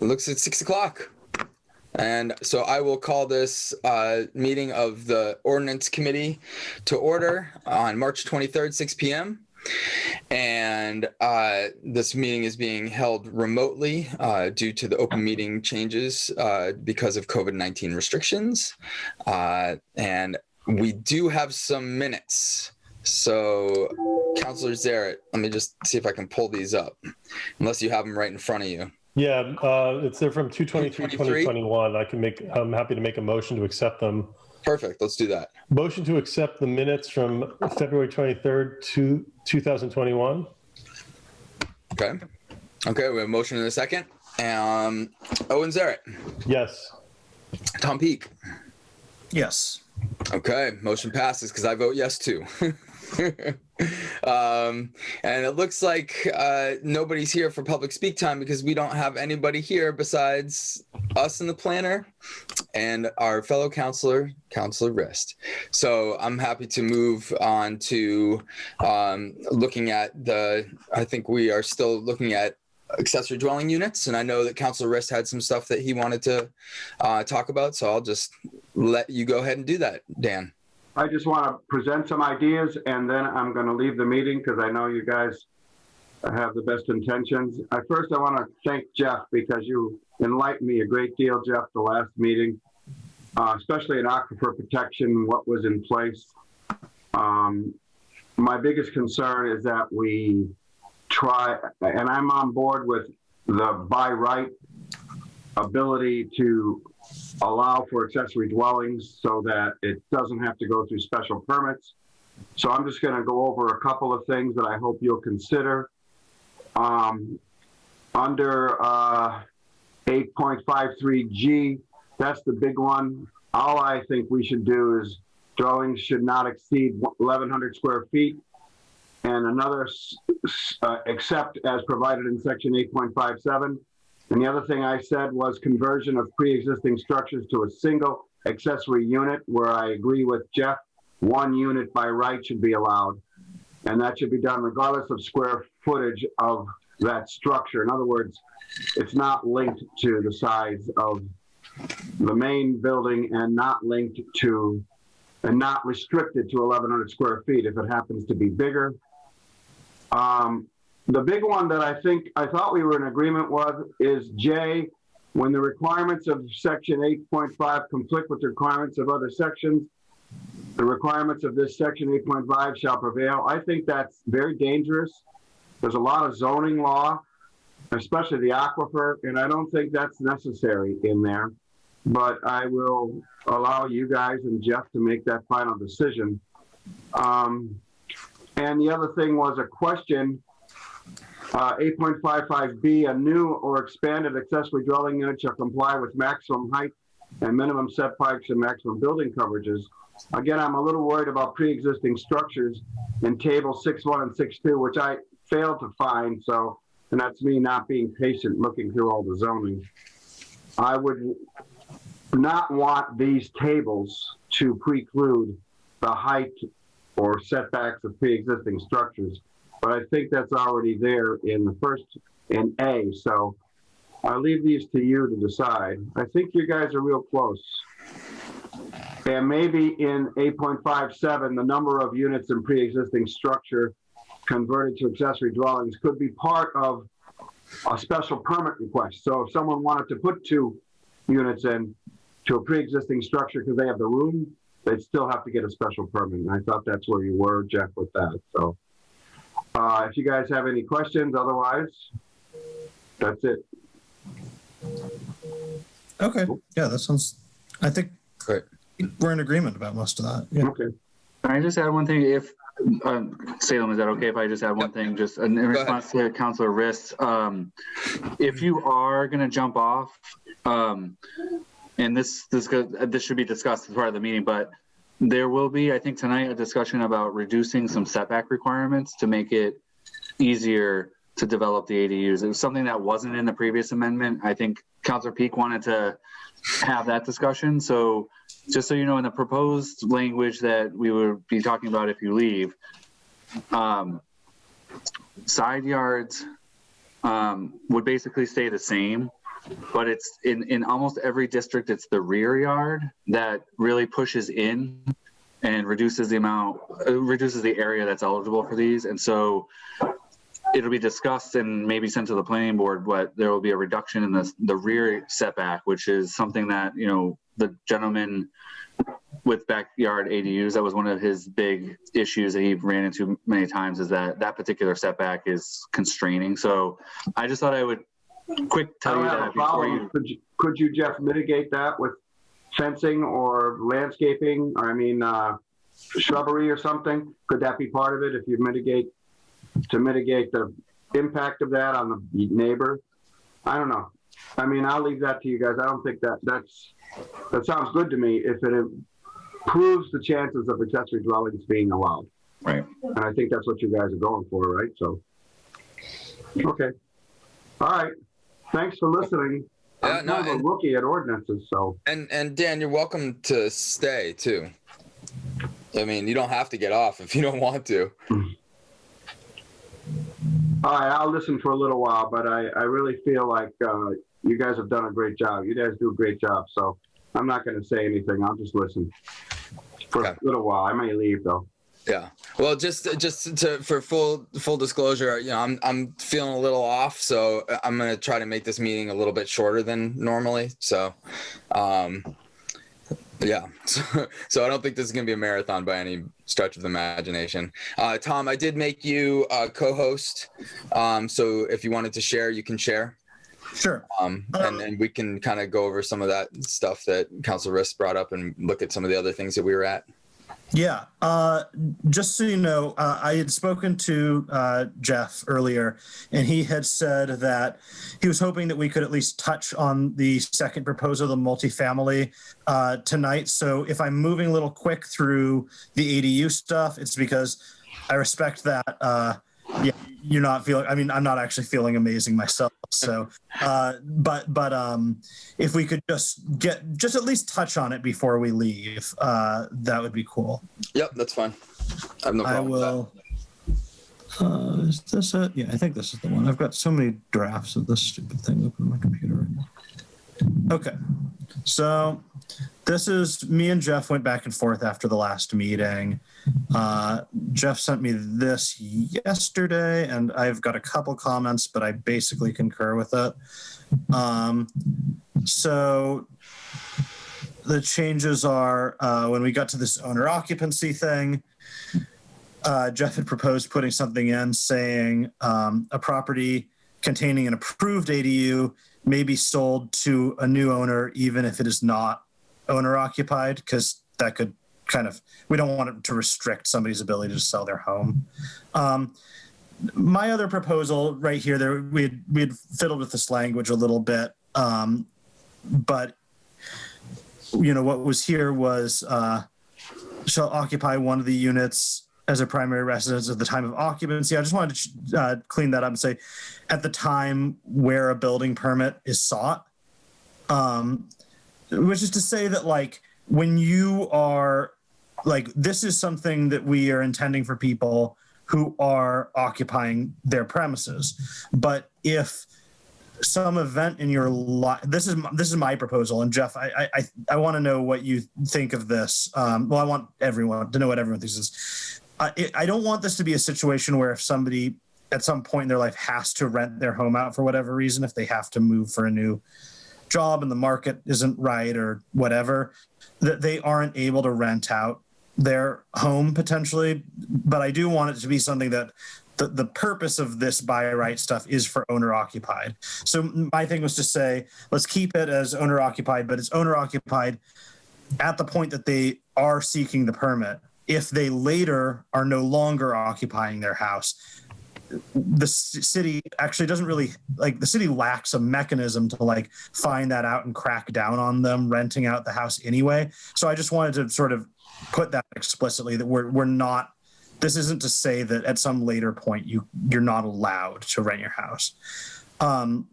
looks at 6 o'clock. And so I will call this meeting of the Ordinance Committee to order on March 23rd, 6 p.m. And this meeting is being held remotely due to the open meeting changes because of COVID-19 restrictions. And we do have some minutes. So, Councilor Zaret, let me just see if I can pull these up, unless you have them right in front of you. Yeah, it's there from 2/23/2021. I'm happy to make a motion to accept them. Perfect. Let's do that. Motion to accept the minutes from February 23rd, 2021. Okay. Okay, we have a motion in a second. Owen Zaret. Yes. Tom Peak. Yes. Okay, motion passes because I vote yes too. And it looks like nobody's here for public speak time because we don't have anybody here besides us and the planner and our fellow Councilor Rist. So I'm happy to move on to looking at I think we are still looking at accessory dwelling units, and I know that Councilor Rist had some stuff that he wanted to talk about, so I'll just let you go ahead and do that, Dan. I just want to present some ideas, and then I'm going to leave the meeting because I know you guys have the best intentions. First, I want to thank Jeff because you enlightened me a great deal, Jeff, the last meeting, especially in aquifer protection, what was in place. My biggest concern is that we try, and I'm on board with the by right ability to allow for accessory dwellings so that it doesn't have to go through special permits. So I'm just going to go over a couple of things that I hope you'll consider. Under 8.53G, that's the big one. All I think we should do is dwellings should not exceed 1,100 square feet. And another, except as provided in section 8.57. And the other thing I said was conversion of pre-existing structures to a single accessory unit, where I agree with Jeff, 1 unit by right should be allowed. And that should be done regardless of square footage of that structure. In other words, it's not linked to the size of the main building and not linked to, and not restricted to 1,100 square feet if it happens to be bigger. The big one that I thought we were in agreement with is J, when the requirements of section 8.5 conflict with the requirements of other sections, the requirements of this section 8.5 shall prevail. I think that's very dangerous. There's a lot of zoning law, especially the aquifer, and I don't think that's necessary in there. But I will allow you guys and Jeff to make that final decision. And the other thing was a question, 8.55B, a new or expanded accessory dwelling unit shall comply with maximum height and minimum setbacks and maximum building coverages. Again, I'm a little worried about pre-existing structures in table 6.1 and 6.2, which I failed to find. So, and that's me not being patient looking through all the zoning. I would not want these tables to preclude the height or setbacks of pre-existing structures. But I think that's already there in the first, in A. So I'll leave these to you to decide. I think you guys are real close. And maybe in 8.57, the number of units in pre-existing structure converted to accessory dwellings could be part of a special permit request. So if someone wanted to put 2 units in to a pre-existing structure because they have the room, they'd still have to get a special permit. And I thought that's where you were, Jeff, with that. So if you guys have any questions, otherwise, that's it. Okay. Yeah, that sounds, I think Great. We're in agreement about most of that. Yeah. Okay. Can I just add one thing? If Salem, is that okay if I just add one thing? Just in response to Councilor Rist, if you are going to jump off, and this should be discussed as part of the meeting, but there will be, I think tonight, a discussion about reducing some setback requirements to make it easier to develop the ADUs. It was something that wasn't in the previous amendment. I think Councilor Peak wanted to have that discussion. So just so you know, in the proposed language that we would be talking about if you leave, side yards would basically stay the same. but it's in almost every district, it's the rear yard that really pushes in and reduces the area that's eligible for these. And so it'll be discussed and maybe sent to the planning board, but there will be a reduction in the rear setback, which is something that, the gentleman with backyard ADUs, that was one of his big issues that he ran into many times, is that particular setback is constraining. So I just thought I would tell you that before you. Could you, Jeff, mitigate that with fencing or landscaping, or shrubbery or something? Could that be part of it if you mitigate the impact of that on the neighbor? I don't know. I'll leave that to you guys. I don't think that sounds good to me if it improves the chances of accessory dwellings being allowed. Right. And I think that's what you guys are going for, right? So, okay. All right. Thanks for listening. I'm kind of a rookie at ordinances, so. And Dan, you're welcome to stay too. You don't have to get off if you don't want to. All right, I'll listen for a little while, but I really feel like you guys have done a great job. You guys do a great job, so I'm not going to say anything. I'll just listen for a little while. I may leave though. Yeah. Well, just for full disclosure, I'm feeling a little off, so I'm going to try to make this meeting a little bit shorter than normally. So, yeah. So I don't think this is going to be a marathon by any stretch of the imagination. Tom, I did make you a co-host. So if you wanted to share, you can share. Sure. And then we can kind of go over some of that stuff that Councilor Riss brought up and look at some of the other things that we were at. Yeah. Just so you know, I had spoken to Jeff earlier, and he had said that he was hoping that we could at least touch on the second proposal, the multifamily, tonight. So if I'm moving a little quick through the ADU stuff, it's because I respect that. Yeah, you're not feeling. I'm not actually feeling amazing myself. So, but if we could just at least touch on it before we leave, that would be cool. Yep, that's fine. I have no problem with that. Is this it? Yeah, I think this is the one. I've got so many drafts of this stupid thing open on my computer right now. Okay, so this is me and Jeff went back and forth after the last meeting. Jeff sent me this yesterday, and I've got a couple comments, but I basically concur with it. So the changes are when we got to this owner occupancy thing, Jeff had proposed putting something in saying a property containing an approved ADU may be sold to a new owner even if it is not owner occupied, because that could we don't want it to restrict somebody's ability to sell their home. My other proposal right here, we had fiddled with this language a little bit, but what was here was shall occupy one of the units as a primary residence at the time of occupancy. I just wanted to clean that up and say at the time where a building permit is sought, which is to say that when you are this is something that we are intending for people who are occupying their premises. But if some event in your life, this is my proposal, and Jeff, I want to know what you think of this. I want everyone to know what everyone thinks of this. I don't want this to be a situation where if somebody at some point in their life has to rent their home out for whatever reason, if they have to move for a new job and the market isn't right or whatever, that they aren't able to rent out their home potentially. But I do want it to be something that the purpose of this by right stuff is for owner occupied. So my thing was to say, let's keep it as owner occupied, but it's owner occupied at the point that they are seeking the permit. If they later are no longer occupying their house, the city actually doesn't really the city lacks a mechanism to find that out and crack down on them renting out the house anyway. So I just wanted to sort of put that explicitly that we're not, this isn't to say that at some later point you're not allowed to rent your house. How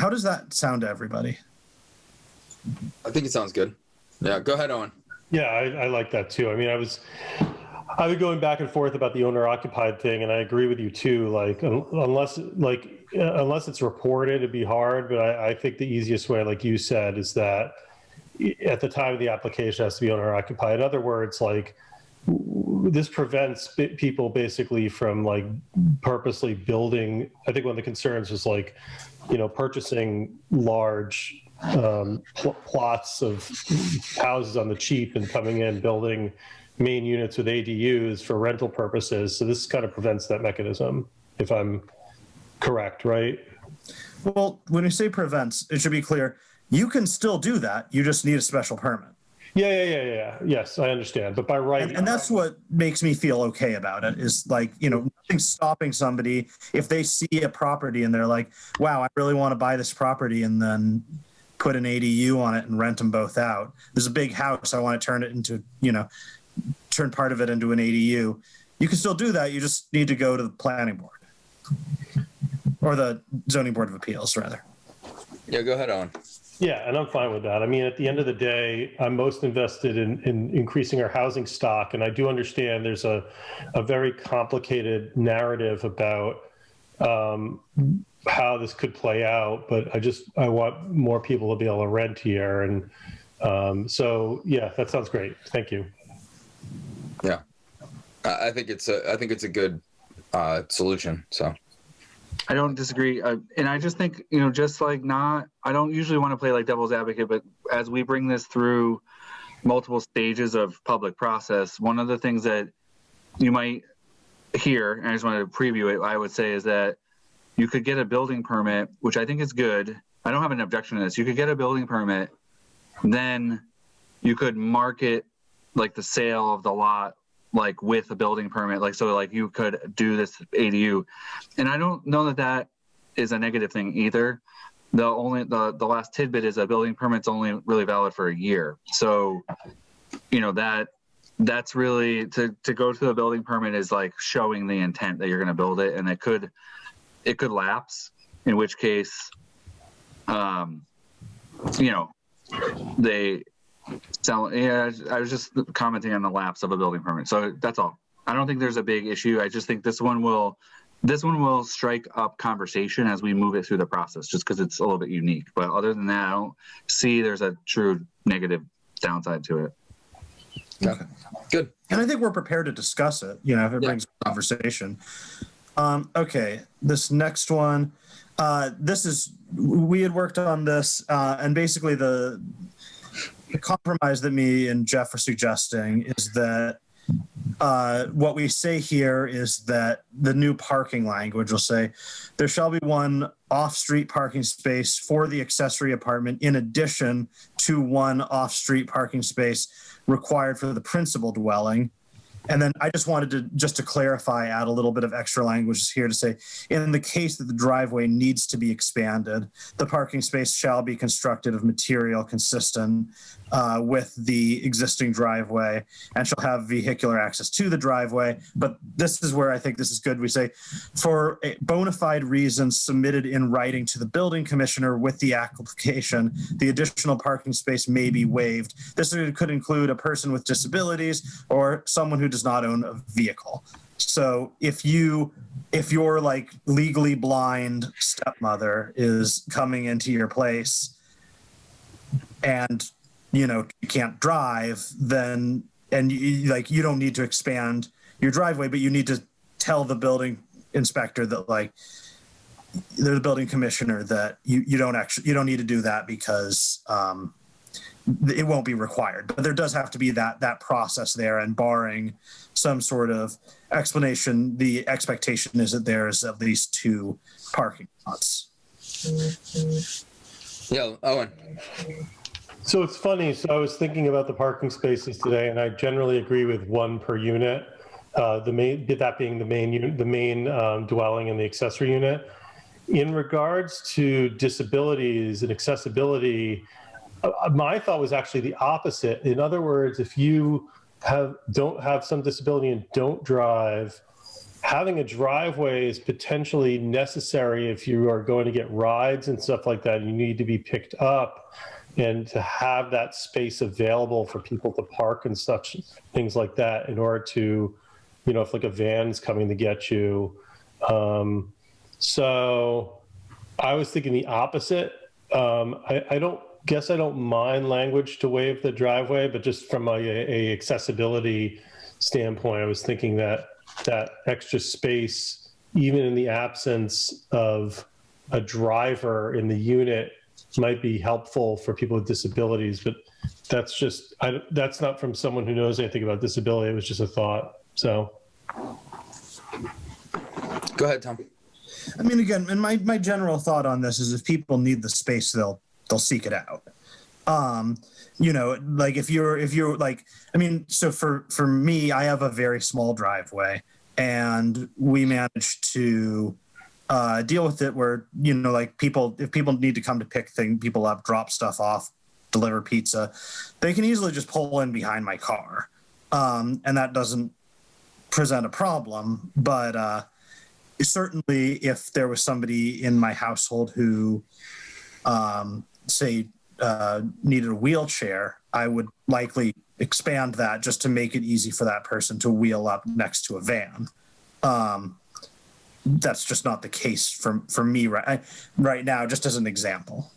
does that sound to everybody? I think it sounds good. Yeah, go ahead, Owen. Yeah, I like that too. I've been going back and forth about the owner-occupied thing, and I agree with you too. Like, unless it's reported, it'd be hard. But I think the easiest way, like you said, is that at the time of the application, it has to be owner-occupied. In other words, like, this prevents people basically from like purposely building. I think one of the concerns was like, purchasing large plots of houses on the cheap and coming in building main units with ADUs for rental purposes. So this kind of prevents that mechanism, if I'm correct, right? Well, when we say prevents, it should be clear. You can still do that. You just need a special permit. Yeah. Yes, I understand. But by right. And that's what makes me feel okay about it is like, nothing's stopping somebody if they see a property and they're like, wow, I really want to buy this property and then put an ADU on it and rent them both out. There's a big house. I want to turn it into, turn part of it into an ADU. You can still do that. You just need to go to the planning board or the zoning board of appeals, rather. Yeah, go ahead, Owen. Yeah, and I'm fine with that. I mean, at the end of the day, I'm most invested in increasing our housing stock. And I do understand there's a very complicated narrative about how this could play out. But I want more people to be able to rent here. And so, yeah, that sounds great. Thank you. Yeah, I think it's a good solution. So. I don't disagree. And I just think, I don't usually want to play like devil's advocate, but as we bring this through multiple stages of public process, one of the things that you might hear, and I just wanted to preview it, I would say is that you could get a building permit, which I think is good. I don't have an objection to this. You could get a building permit, then you could market like the sale of the lot like with a building permit, like so like you could do this ADU. And I don't know that is a negative thing either. The last tidbit is a building permit's only really valid for a year. So, that's really to go to the building permit is like showing the intent that you're going to build it, and it could lapse, in which case, they sell. Yeah, I was just commenting on the lapse of a building permit. So that's all. I don't think there's a big issue. I just think this one will strike up conversation as we move it through the process, just because it's a little bit unique. But other than that, I don't see there's a true negative downside to it. Okay. Good. And I think we're prepared to discuss it, if it brings conversation. Okay, this next one, we had worked on this, and basically the compromise that me and Jeff are suggesting is that what we say here is that the new parking language will say there shall be one off-street parking space for the accessory apartment in addition to one off-street parking space required for the principal dwelling. And then I just wanted to clarify, add a little bit of extra language here to say, in the case that the driveway needs to be expanded, the parking space shall be constructed of material consistent with the existing driveway and shall have vehicular access to the driveway. But this is where I think this is good. We say, for bona fide reasons submitted in writing to the building commissioner with the application, the additional parking space may be waived. This could include a person with disabilities or someone who does not own a vehicle. So if your like legally blind stepmother is coming into your place and you can't drive, then you don't need to expand your driveway, but you need to tell the building inspector that the building commissioner that you don't need to do that because it won't be required. But there does have to be that process there, and barring some sort of explanation, the expectation is that there is at least 2 parking lots. Yeah, Owen. So it's funny. So I was thinking about the parking spaces today, and I generally agree with 1 per unit. That being the main dwelling and the accessory unit. In regards to disabilities and accessibility, my thought was actually the opposite. In other words, if you don't have some disability and don't drive, having a driveway is potentially necessary if you are going to get rides and stuff like that. You need to be picked up, and to have that space available for people to park and such things like that in order to, if like a van's coming to get you. So I was thinking the opposite. I don't mind language to waive the driveway, but just from a accessibility standpoint, I was thinking that extra space, even in the absence of a driver in the unit, might be helpful for people with disabilities. But that's not from someone who knows anything about disability. It was just a thought. So go ahead, Tom. I mean, again, and my general thought on this is if people need the space, they'll seek it out. Like if you're like, I mean, so for me, I have a very small driveway, and we managed to deal with it where, like if people need to come to pick people up, drop stuff off, deliver pizza, they can easily just pull in behind my car. And that doesn't present a problem. But certainly if there was somebody in my household who, needed a wheelchair, I would likely expand that just to make it easy for that person to wheel up next to a van. That's just not the case for me right now, just as an example.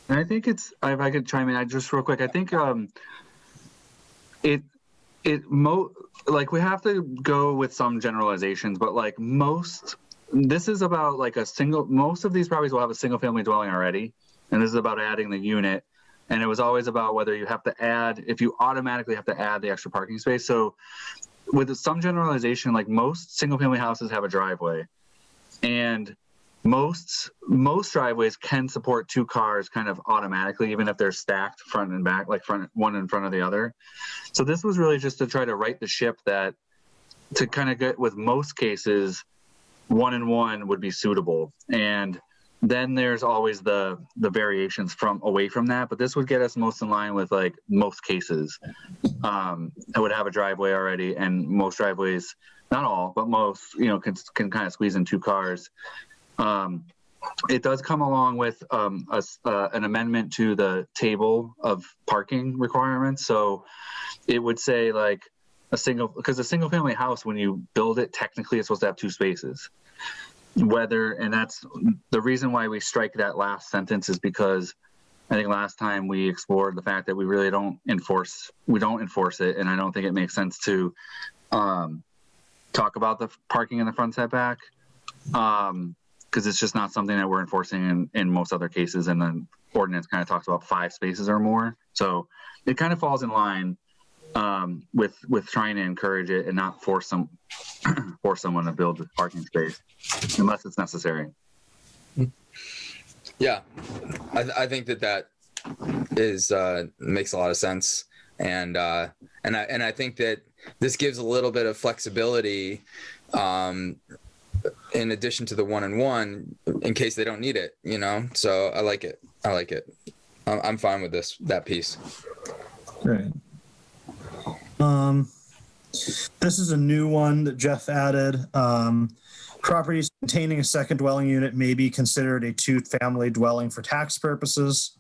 And I think if I could chime in, just real quick, I think we have to go with some generalizations, but like this is about like most of these properties will have a single family dwelling already. And this is about adding the unit. And it was always about whether you have to add, if you automatically have to add the extra parking space. So with some generalization, like most single family houses have a driveway, and most driveways can support 2 cars kind of automatically, even if they're stacked front and back, like one in front of the other. So this was really just to try to right the ship that to kind of get with most cases, 1 and 1 would be suitable. And then there's always the variations from away from that, but this would get us most in line with like most cases. It would have a driveway already, and most driveways, not all, but most, can kind of squeeze in 2 cars. It does come along with an amendment to the table of parking requirements. So it would say like because a single family house, when you build it, technically it's supposed to have 2 spaces. And that's the reason why we strike that last sentence, is because I think last time we explored the fact that we really don't enforce it. And I don't think it makes sense to talk about the parking in the front setback, because it's just not something that we're enforcing in most other cases. And the ordinance kind of talks about 5 spaces or more. So it kind of falls in line with trying to encourage it and not force someone to build a parking space unless it's necessary. Yeah, I think that is makes a lot of sense, and I think that this gives a little bit of flexibility in addition to the 1 and 1 in case they don't need it, So I like it. I'm fine with that piece. Great. This is a new one that Jeff added. Properties containing a second dwelling unit may be considered a 2-family dwelling for tax purposes.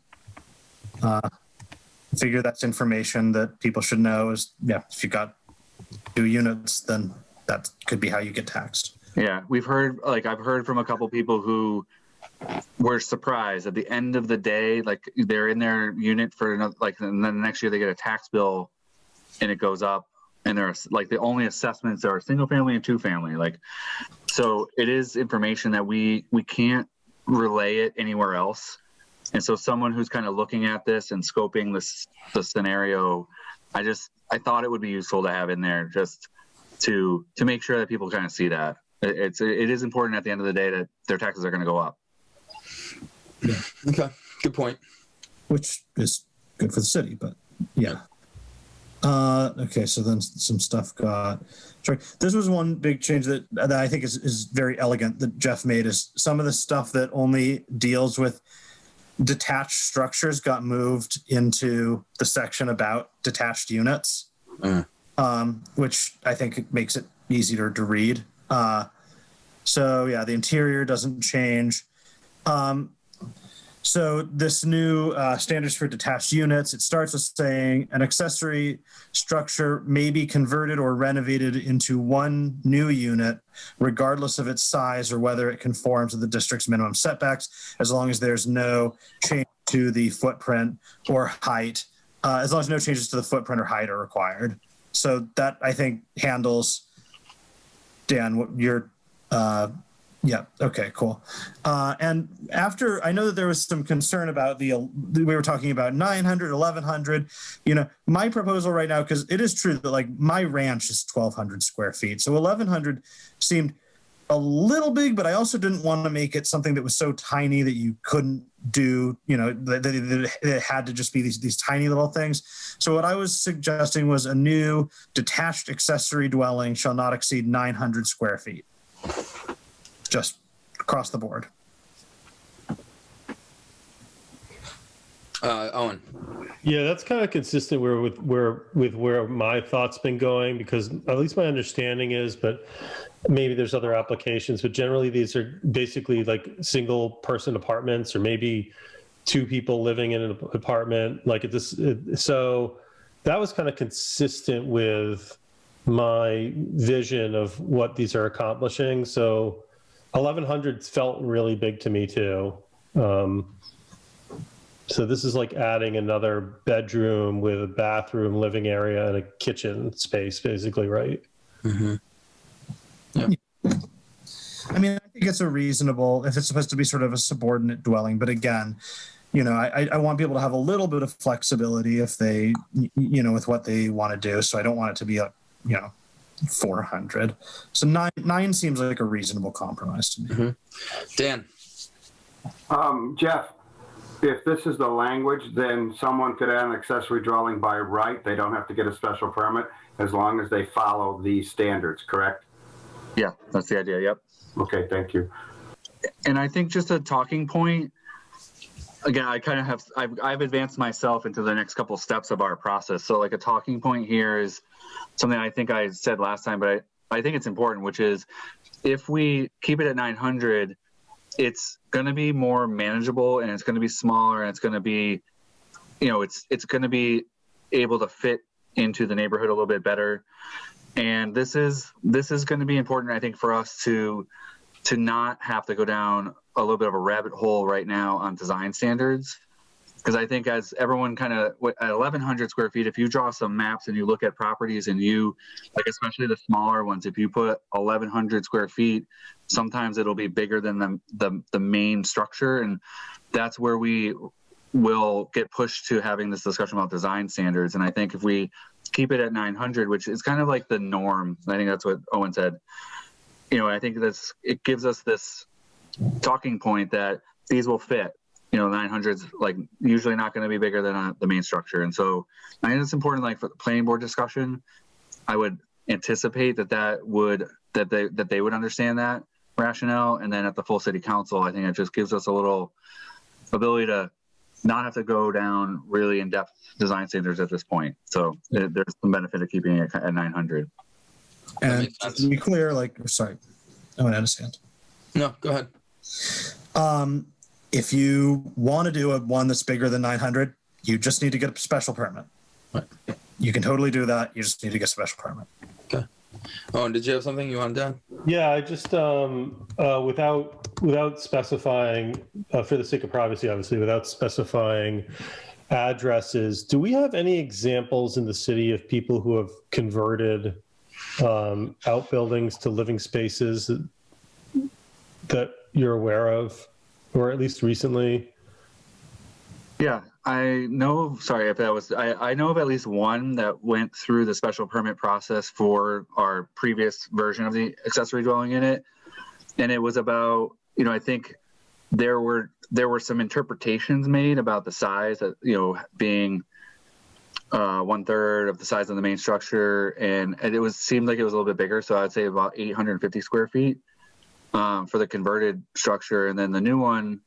Figure that's information that people should know is, if you got 2 units, then that could be how you get taxed. Yeah, I've heard from a couple people who were surprised at the end of the day, like they're in their unit for another, and then the next year they get a tax bill and it goes up, and there's like the only assessments are single family and 2-family. So it is information that we can't relay it anywhere else. And so someone who's kind of looking at this and scoping the scenario, I thought it would be useful to have in there just to make sure that people kind of see that it is important at the end of the day that their taxes are going to go up. Yeah. Okay. Good point. Which is good for the city, but yeah. Okay, so then some stuff got. Sorry, this was one big change that I think is very elegant that Jeff made. Is some of the stuff that only deals with detached structures got moved into the section about detached units. which I think makes it easier to read. So yeah, the interior doesn't change. So this new standards for detached units, it starts with saying an accessory structure may be converted or renovated into one new unit, regardless of its size or whether it conforms to the district's minimum setbacks, as long as there's no change to the footprint or height, as long as no changes to the footprint or height are required. So that, I think, handles, Dan, what you're, yeah. Okay, cool. And after, I know that there was some concern about we were talking about 900, 1100, my proposal right now, because it is true that like my ranch is 1200 square feet. So 1100 seemed a little big, but I also didn't want to make it something that was so tiny that you couldn't do, that it had to just be these tiny little things. So what I was suggesting was a new detached accessory dwelling shall not exceed 900 square feet. Just across the board. Owen. Yeah, that's kind of consistent with where my thoughts been going, because at least my understanding is, but maybe there's other applications, but generally these are basically like single person apartments, or maybe two people living in an apartment so that was kind of consistent with my vision of what these are accomplishing. So 1100 felt really big to me too. So this is like adding another bedroom with a bathroom, living area, and a kitchen space, basically, right? Mm-hmm. Yeah. I mean, I think it's a reasonable, if it's supposed to be sort of a subordinate dwelling, but again, I want people to have a little bit of flexibility if they, with what they want to do. So I don't want it to be 400. So nine seems like a reasonable compromise to me. Mm-hmm. Dan. Jeff, if this is the language, then someone could add an accessory dwelling by right. They don't have to get a special permit as long as they follow these standards, correct? Yeah, that's the idea. Yep. Okay, thank you. And I think just a talking point, again, I've advanced myself into the next couple steps of our process. So like a talking point here is something I think I said last time, but I think it's important, which is if we keep it at 900, it's going to be more manageable, and it's going to be smaller, and it's going to be, it's going to be able to fit into the neighborhood a little bit better. And this is going to be important, I think, for us to not have to go down a little bit of a rabbit hole right now on design standards. Because I think as everyone kind of, at 1,100 square feet, if you draw some maps and you look at properties and you, like especially the smaller ones, if you put 1,100 square feet, sometimes it'll be bigger than the main structure. And that's where we will get pushed to having this discussion about design standards. And I think if we keep it at 900, which is kind of like the norm, I think that's what Owen said, I think it gives us this talking point that these will fit. 900's like usually not going to be bigger than the main structure. And so I think it's important, like for the planning board discussion, I would anticipate that they would understand that rationale. And then at the full city council, I think it just gives us a little ability to not have to go down really in-depth design standards at this point. So there's some benefit of keeping it at 900. And to be clear, sorry, I want to understand. No, go ahead. If you want to do one that's bigger than 900, you just need to get a special permit. Right. You can totally do that. You just need to get a special permit. Okay. Oh, and did you have something you wanted to add? Yeah, I just without specifying, for the sake of privacy, obviously, without specifying addresses, do we have any examples in the city of people who have converted outbuildings to living spaces that you're aware of, or at least recently? Yeah, I know. Sorry if that was. I know of at least one that went through the special permit process for our previous version of the accessory dwelling unit, and it was about. I think there were some interpretations made about the size that being 1/3 of the size of the main structure, and it seemed like it was a little bit bigger. So I'd say about 850 square feet for the converted structure, and then the new one.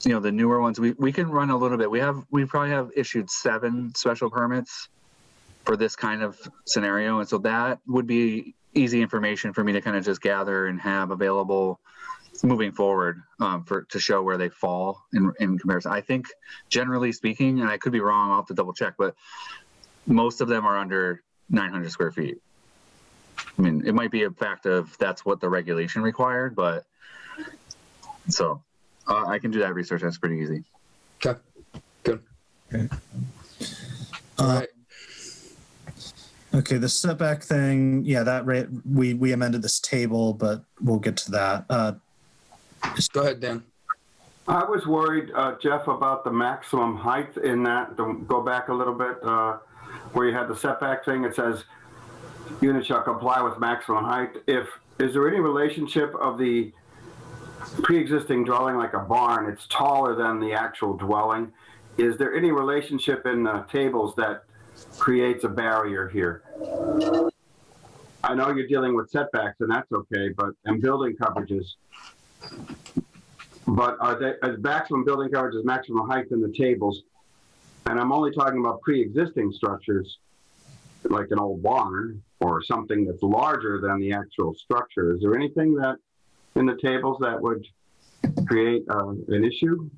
The newer ones, we can run a little bit. We probably have issued 7 special permits for this kind of scenario. And so that would be easy information for me to kind of just gather and have available moving forward to show where they fall in comparison. I think generally speaking, and I could be wrong, I'll have to double check, but most of them are under 900 square feet. I mean, it might be a fact of that's what the regulation required, but so I can do that research. That's pretty easy. Okay, good. Okay. All right. Okay, the setback thing, yeah, that we amended this table, but we'll get to that. Go ahead, Dan. I was worried, Jeff, about the maximum height in that. Go back a little bit, where you had the setback thing. It says unit shall comply with maximum height. Is there any relationship of the pre-existing dwelling, like a barn? It's taller than the actual dwelling. Is there any relationship in the tables that creates a barrier here? I know you're dealing with setbacks, and that's okay, and building coverages. But are they as maximum building coverage as maximum height in the tables? And I'm only talking about pre-existing structures, like an old barn or something that's larger than the actual structure. Is there anything that in the tables that would create an issue?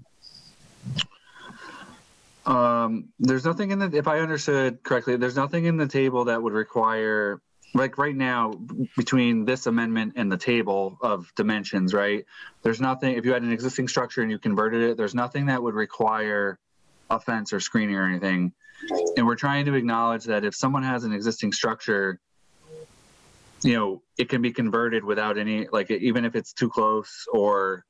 There's nothing in the, if I understood correctly, there's nothing in the table that would require, like right now, between this amendment and the table of dimensions, right? There's nothing, if you had an existing structure and you converted it, there's nothing that would require a fence or screening or anything. And we're trying to acknowledge that if someone has an existing structure, you know, it can be converted without any, like, even if it's too close or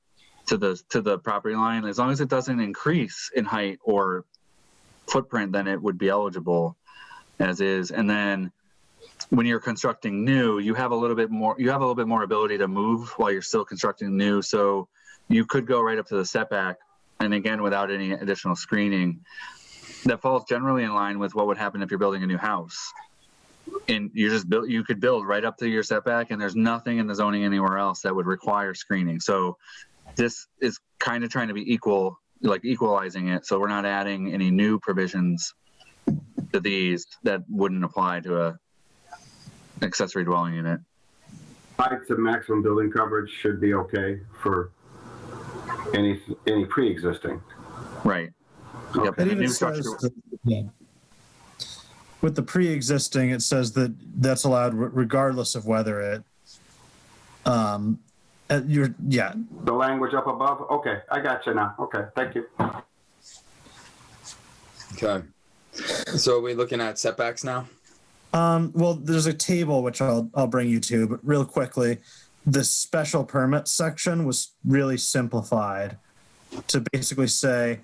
to the property line, as long as it doesn't increase in height or footprint, then it would be eligible as is. And then when you're constructing new, you have a little bit more ability to move while you're still constructing new. So you could go right up to the setback, and again, without any additional screening. That falls generally in line with what would happen if you're building a new house. And you could build right up to your setback, and there's nothing in the zoning anywhere else that would require screening. So this is kind of trying to be equal, like equalizing it. So we're not adding any new provisions to these that wouldn't apply to a accessory dwelling unit. Heights of maximum building coverage should be okay for any pre-existing. Right. Okay. Yep. And the new structure. Yeah. With the pre-existing, it says that that's allowed regardless of whether it, yeah. The language up above? Okay, I got you now. Okay, thank you. Okay. So are we looking at setbacks now? Well, there's a table which I'll bring you to, but real quickly, the special permit section was really simplified to basically say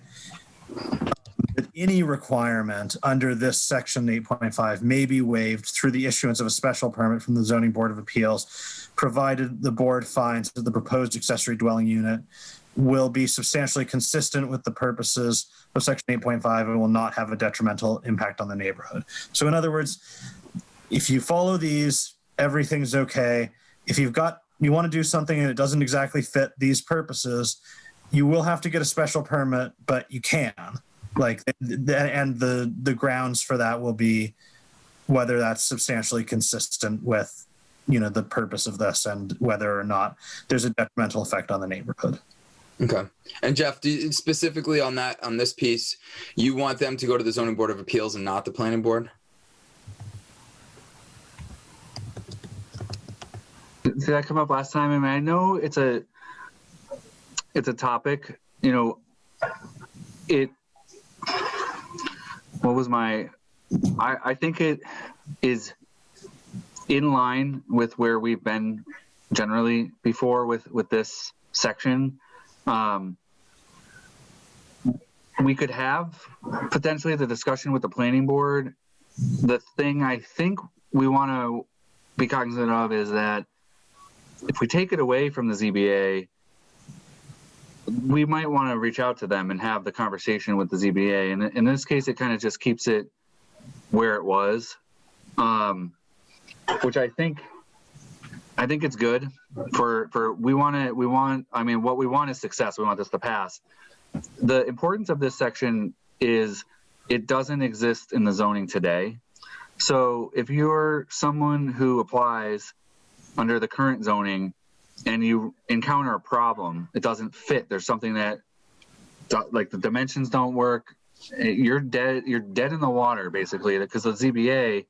that any requirement under this section 8.5 may be waived through the issuance of a special permit from the Zoning Board of Appeals, provided the board finds that the proposed accessory dwelling unit will be substantially consistent with the purposes of section 8.5 and will not have a detrimental impact on the neighborhood. So in other words, if you follow these, everything's okay. If you want to do something and it doesn't exactly fit these purposes, you will have to get a special permit, but you can. And the grounds for that will be whether that's substantially consistent with, the purpose of this and whether or not there's a detrimental effect on the neighborhood. Okay. And Jeff, specifically on this piece, you want them to go to the Zoning Board of Appeals and not the Planning Board? Did that come up last time? I mean, I know it's a topic, I think it is in line with where we've been generally before with this section. We could have potentially the discussion with the planning board. The thing I think we want to be cognizant of is that if we take it away from the ZBA, we might want to reach out to them and have the conversation with the ZBA. And in this case, it kind of just keeps it where it was, which I think it's good for what we want is success. We want this to pass. The importance of this section is it doesn't exist in the zoning today. So if you're someone who applies under the current zoning and you encounter a problem, it doesn't fit, there's something that, like the dimensions don't work, you're dead in the water basically, because the ZBA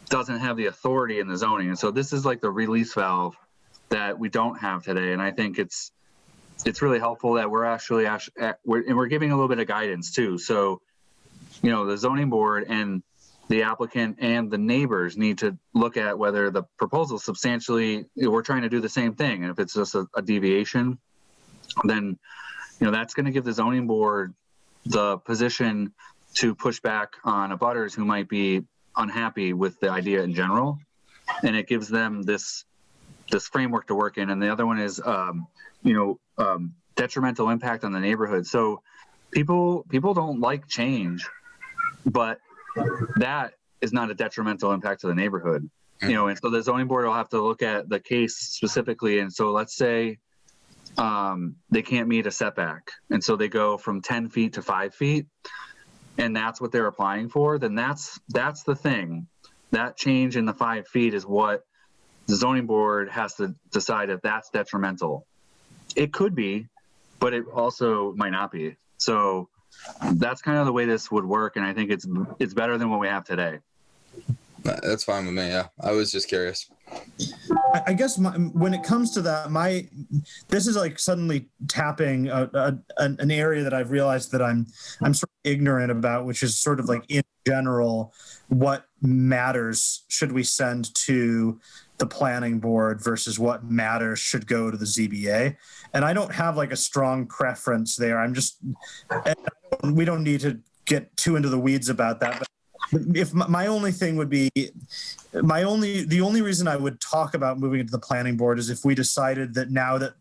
doesn't have the authority in the zoning. And so this is like the release valve that we don't have today. And I think it's really helpful that we're actually, we're giving a little bit of guidance too. So, you know, the zoning board and the applicant and the neighbors need to look at whether the proposal substantially, we're trying to do the same thing. And if it's just a deviation, then, you know, that's going to give the zoning board the position to push back on abutters who might be unhappy with the idea in general. And it gives them this framework to work in. And the other one is, detrimental impact on the neighborhood. So people don't like change, but that is not a detrimental impact to the neighborhood, you know. And so the zoning board will have to look at the case specifically. And so let's say they can't meet a setback, and so they go from 10 feet to 5 feet, and that's what they're applying for. Then that's the thing. That change in the 5 feet is what the zoning board has to decide if that's detrimental. It could be, but it also might not be. So that's kind of the way this would work, and I think it's better than what we have today. That's fine with me. Yeah, I was just curious. I guess when it comes to that, this is like suddenly tapping an area that I've realized that I'm sort of ignorant about, which is sort of like in general, what matters should we send to the planning board versus what matters should go to the ZBA. And I don't have like a strong preference there. We don't need to get too into the weeds about that. But if my only thing would be, the only reason I would talk about moving it to the planning board is if we decided that now that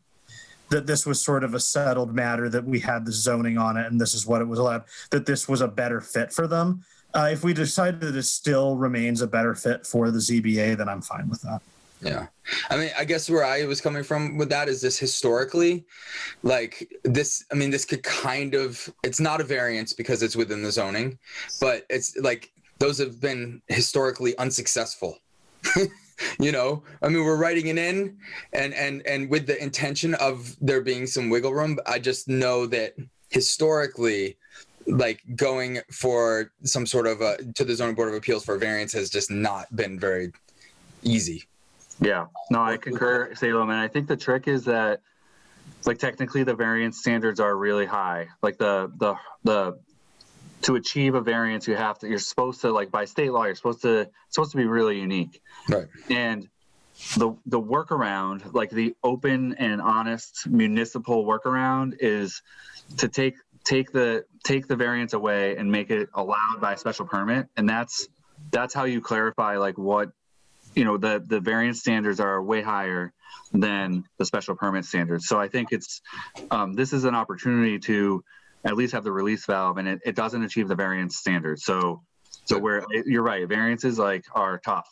this was sort of a settled matter, that we had the zoning on it and this is what it was allowed, that this was a better fit for them. If we decided that it still remains a better fit for the ZBA, then I'm fine with that. Yeah. I mean, I guess where I was coming from with that is this historically, like this, I mean, this could kind of, it's not a variance because it's within the zoning, but it's like, those have been historically unsuccessful. You know, I mean, we're writing it in and with the intention of there being some wiggle room. I just know that historically, like going for some sort of to the zoning board of appeals for a variance has just not been very easy. Yeah, no, I concur, Salem. And I think the trick is that, like, technically the variance standards are really high. Like to achieve a variance, you're supposed to, like, by state law, it's supposed to be really unique. Right. And the workaround, like the open and honest municipal workaround, is to take the variance away and make it allowed by a special permit. And that's how you clarify, like, what, you know, the variance standards are way higher than the special permit standards. So I think it's this is an opportunity to at least have the release valve, and it doesn't achieve the variance standards. So where you're right, variances are tough,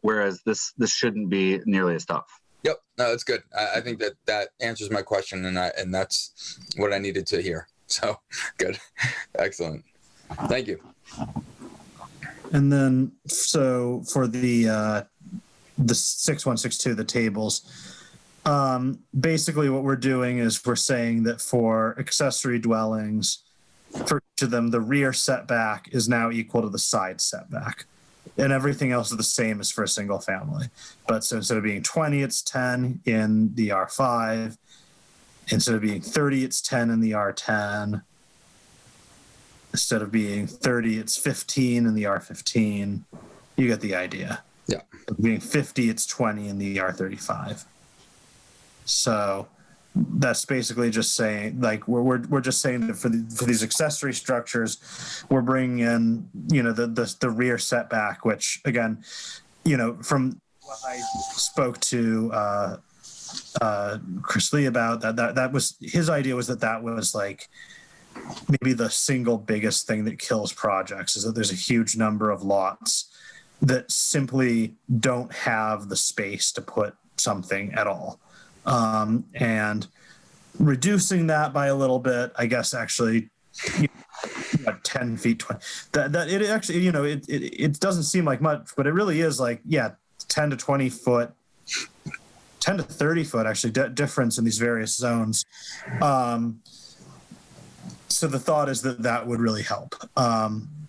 whereas this shouldn't be nearly as tough. Yep, no, that's good. I think that answers my question, and that's what I needed to hear. So good, excellent, thank you. And then, so for the 6162, the tables, basically what we're doing is we're saying that for accessory dwellings, for each of them, the rear setback is now equal to the side setback, and everything else is the same as for a single family. But so instead of being 20, it's 10 in the R5. Instead of being 30, it's 10 in the R10. Instead of being 30, it's 15 in the R15. You get the idea. Yeah. Being 50, it's 20 in the R35. So that's basically just saying, like, we're just saying that for these accessory structures, we're bringing in, you know, the rear setback, which, again, you know, from what I spoke to Chris Lee about, that was his idea, was that was like maybe the single biggest thing that kills projects, is that there's a huge number of lots that simply don't have the space to put something at all. And reducing that by a little bit, I guess, actually, 10 10 feet, 20. That it actually, it doesn't seem like much, but it really is like, 10 to 20 foot, 10 to 30 foot actually difference in these various zones. So the thought is that would really help.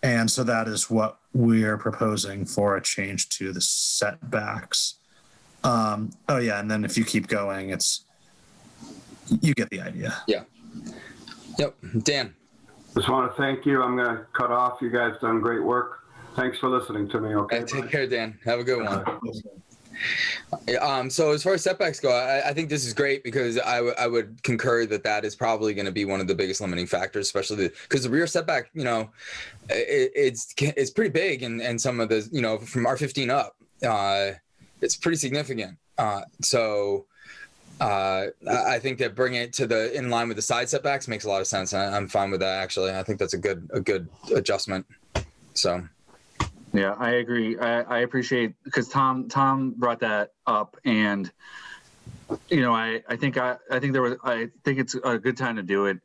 And so that is what we're proposing for a change to the setbacks. And then if you keep going, you get the idea. Yeah. Yep. Dan. Just want to thank you. I'm going to cut off. You guys done great work. Thanks for listening to me. Okay. Take care, Dan. Have a good one. So as far as setbacks go, I think this is great because I would concur that is probably going to be one of the biggest limiting factors, especially because the rear setback, it's pretty big, and some of the, from R15 up, it's pretty significant. So I think that bringing it to in line with the side setbacks makes a lot of sense. I'm fine with that, actually. I think that's a good adjustment. So. Yeah, I agree. I appreciate, because Tom brought that up, and I think it's a good time to do it.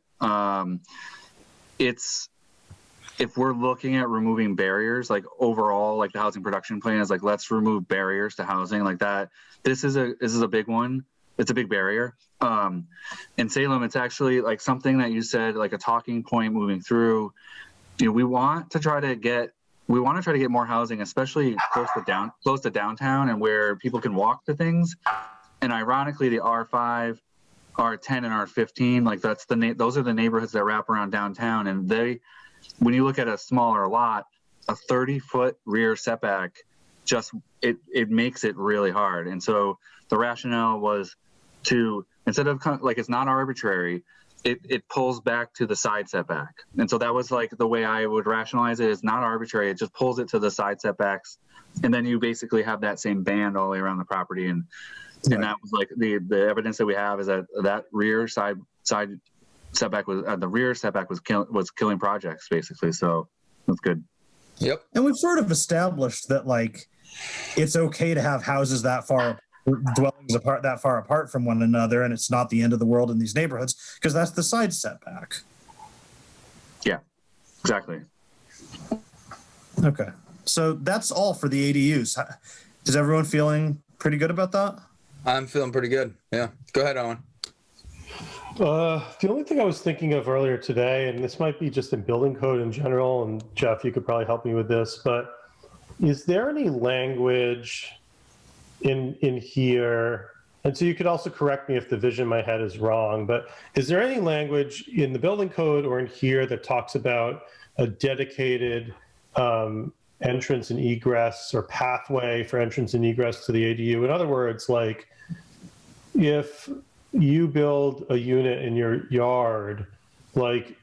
If we're looking at removing barriers, like overall, like the housing production plan is like, let's remove barriers to housing like that. This is a big one. It's a big barrier. In Salem, it's actually like something that you said, like a talking point moving through. We want to try to get more housing, especially close to downtown and where people can walk to things. And ironically, the R5, R10, and R15, like those are the neighborhoods that wrap around downtown. And when you look at a smaller lot, a 30-foot rear setback it makes it really hard. And so the rationale was to, instead of like, it's not arbitrary, it pulls back to the side setback. And so that was like the way I would rationalize it. It's not arbitrary. It just pulls it to the side setbacks. And then you basically have that same band all the way around the property. And that was like the evidence that we have is that rear side setback was the rear setback was killing projects basically. So that's good. Yep. And we've sort of established that like, it's okay to have houses that far, dwellings that far apart from one another, and it's not the end of the world in these neighborhoods because that's the side setback. Yeah, exactly. Okay, so that's all for the ADUs. Is everyone feeling pretty good about that? I'm feeling pretty good. Yeah, go ahead, Owen. The only thing I was thinking of earlier today, and this might be just in building code in general, and Jeff, you could probably help me with this, but is there any language in here, and so you could also correct me if the vision in my head is wrong, but is there any language in the building code or in here that talks about a dedicated entrance and egress or pathway for entrance and egress to the ADU? In other words, like if you build a unit in your yard, like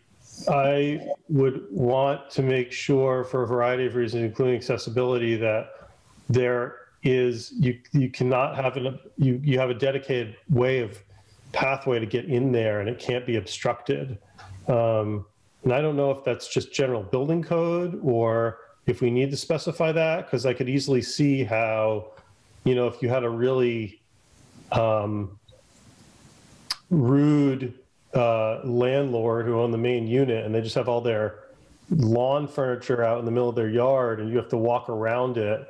I would want to make sure for a variety of reasons, including accessibility, that there is, you cannot have you have a dedicated pathway to get in there, and it can't be obstructed. And I don't know if that's just general building code or if we need to specify that, because I could easily see how, if you had a really rude landlord who owned the main unit and they just have all their lawn furniture out in the middle of their yard and you have to walk around it,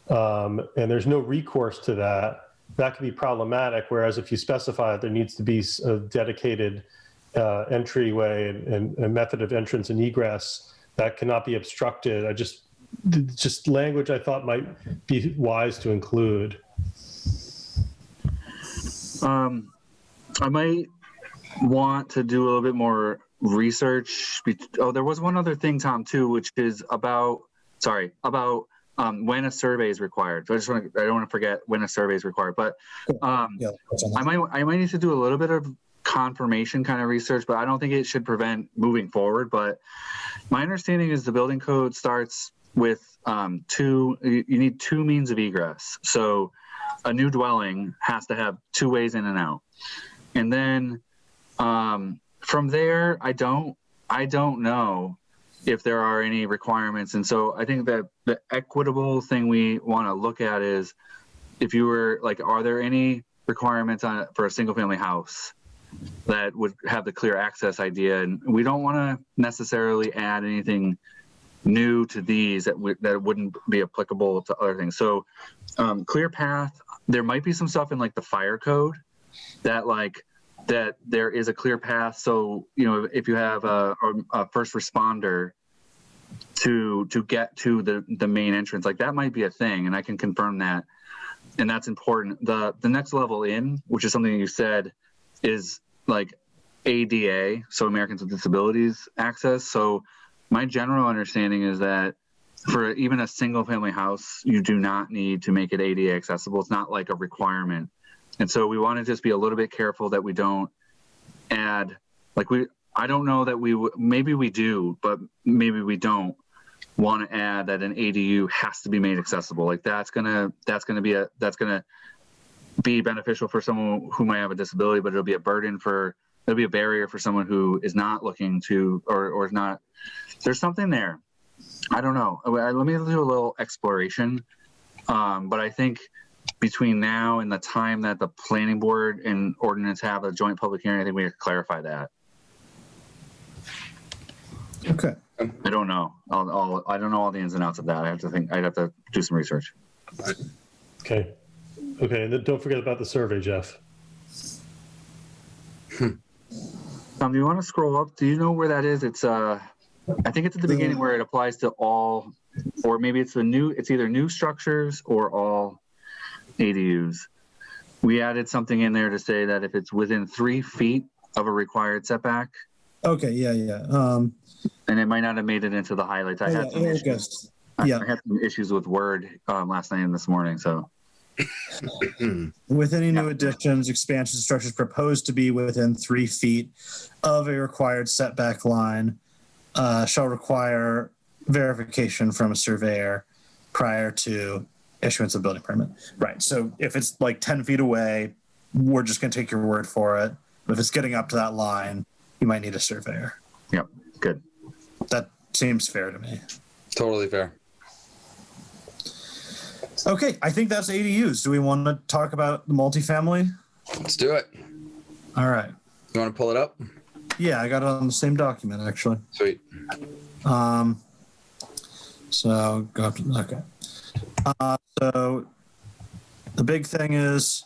and there's no recourse to that could be problematic. Whereas if you specify there needs to be a dedicated entryway and a method of entrance and egress that cannot be obstructed, just language I thought might be wise to include. I might want to do a little bit more research. There was one other thing, Tom, too, which is about when a survey is required. So I don't want to forget when a survey is required. But I might need to do a little bit of confirmation kind of research, but I don't think it should prevent moving forward. But my understanding is the building code starts with you need two means of egress. So a new dwelling has to have two ways in and out. And then from there, I don't know if there are any requirements. And so I think that the equitable thing we want to look at is if you were like, are there any requirements for a single family house? that would have the clear access idea. And we don't want to necessarily add anything new to these that wouldn't be applicable to other things. So clear path, there might be some stuff in like the fire code that there is a clear path. So, you know, if you have a first responder to get to the main entrance, like that might be a thing, and I can confirm that. And that's important. The next level in, which is something you said, is like ADA, so Americans with Disabilities access. So my general understanding is that for even a single family house, you do not need to make it ADA accessible. It's not like a requirement. And so we want to just be a little bit careful that we don't add, I don't know that maybe we do, but maybe we don't want to add that an ADU has to be made accessible. Like that's gonna be beneficial for someone who might have a disability, but it'll be a barrier for someone who is not looking to, or is not, there's something there. I don't know. Let me do a little exploration. But I think between now and the time that the planning board and ordinance have a joint public hearing, I think we have to clarify that. Okay. I don't know. I don't know all the ins and outs of that. I'd have to do some research. Okay. Okay. And then don't forget about the survey, Jeff. Do you want to scroll up? Do you know where that is? It's I think it's at the beginning where it applies to all, or maybe it's either new structures or all ADUs. We added something in there to say that if it's within 3 feet of a required setback. Okay. Yeah. And it might not have made it into the highlights. I had some issues. Yeah. I had some issues with Word last night and this morning. So with any new additions, expansions, structures proposed to be within 3 feet of a required setback line shall require verification from a surveyor prior to issuance of building permit. Right. So if it's like 10 feet away, we're just going to take your word for it. But if it's getting up to that line, you might need a surveyor. Yep. Good. That seems fair to me. Totally fair. Okay, I think that's ADUs. Do we want to talk about the multifamily? Let's do it. All right. You want to pull it up? Yeah, I got it on the same document, actually. Sweet. So go up to, okay. So the big thing is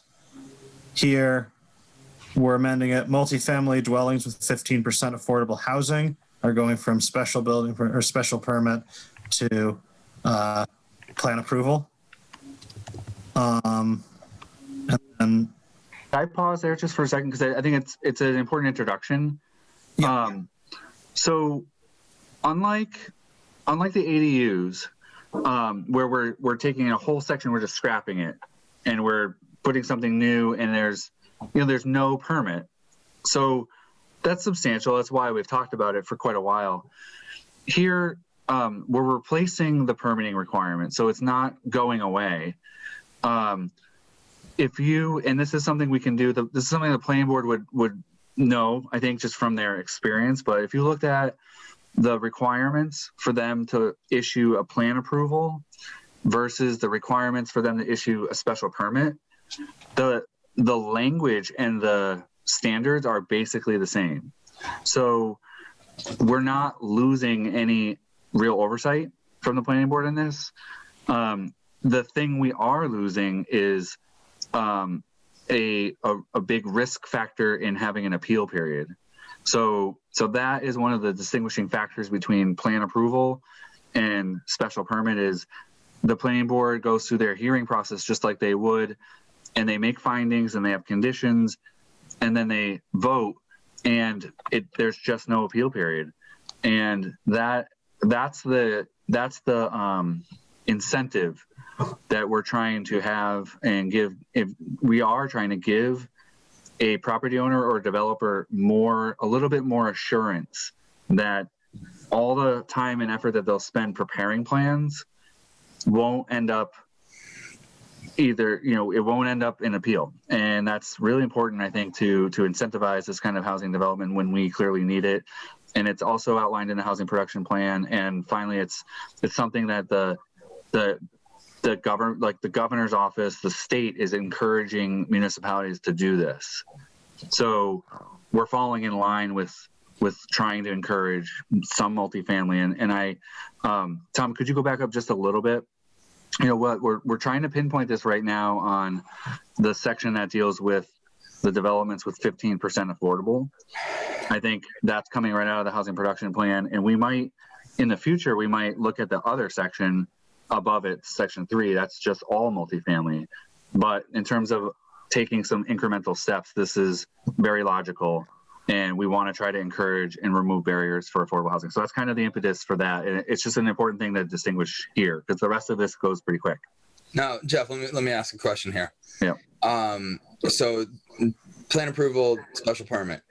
here, we're amending it. Multifamily dwellings with 15% affordable housing are going from special building or special permit to plan approval. And then, can I pause there just for a second, because I think it's an important introduction. Yeah. So unlike the ADUs, where we're taking a whole section, we're just scrapping it, and we're putting something new, and there's no permit. So that's substantial. That's why we've talked about it for quite a while. Here, we're replacing the permitting requirement, so it's not going away. And this is something we can do, this is something the planning board would know, I think, just from their experience. But if you looked at the requirements for them to issue a plan approval versus the requirements for them to issue a special permit, the language and the standards are basically the same. So we're not losing any real oversight from the planning board in this. The thing we are losing is a big risk factor in having an appeal period. So that is one of the distinguishing factors between plan approval and special permit. Is the planning board goes through their hearing process just like they would, and they make findings and they have conditions, and then they vote, and there's just no appeal period. And that's the incentive that we're trying to have and give. If we are trying to give a property owner or developer a little bit more assurance that all the time and effort that they'll spend preparing plans won't end up it won't end up in appeal. And that's really important, I think, to incentivize this kind of housing development when we clearly need it. And it's also outlined in the housing production plan. And finally, it's something that the governor's office, the state, is encouraging municipalities to do this. So we're falling in line with trying to encourage some multifamily. And I, Tom, could you go back up just a little bit? You know what, we're trying to pinpoint this right now on the section that deals with the developments with 15% affordable. I think that's coming right out of the housing production plan. And we might, in the future, we might look at the other section above it, section 3, that's just all multifamily. But in terms of taking some incremental steps, this is very logical. And we want to try to encourage and remove barriers for affordable housing. So that's kind of the impetus for that. And it's just an important thing to distinguish here, because the rest of this goes pretty quick. Now, Jeff, let me ask a question here. Yeah. So plan approval, special permit,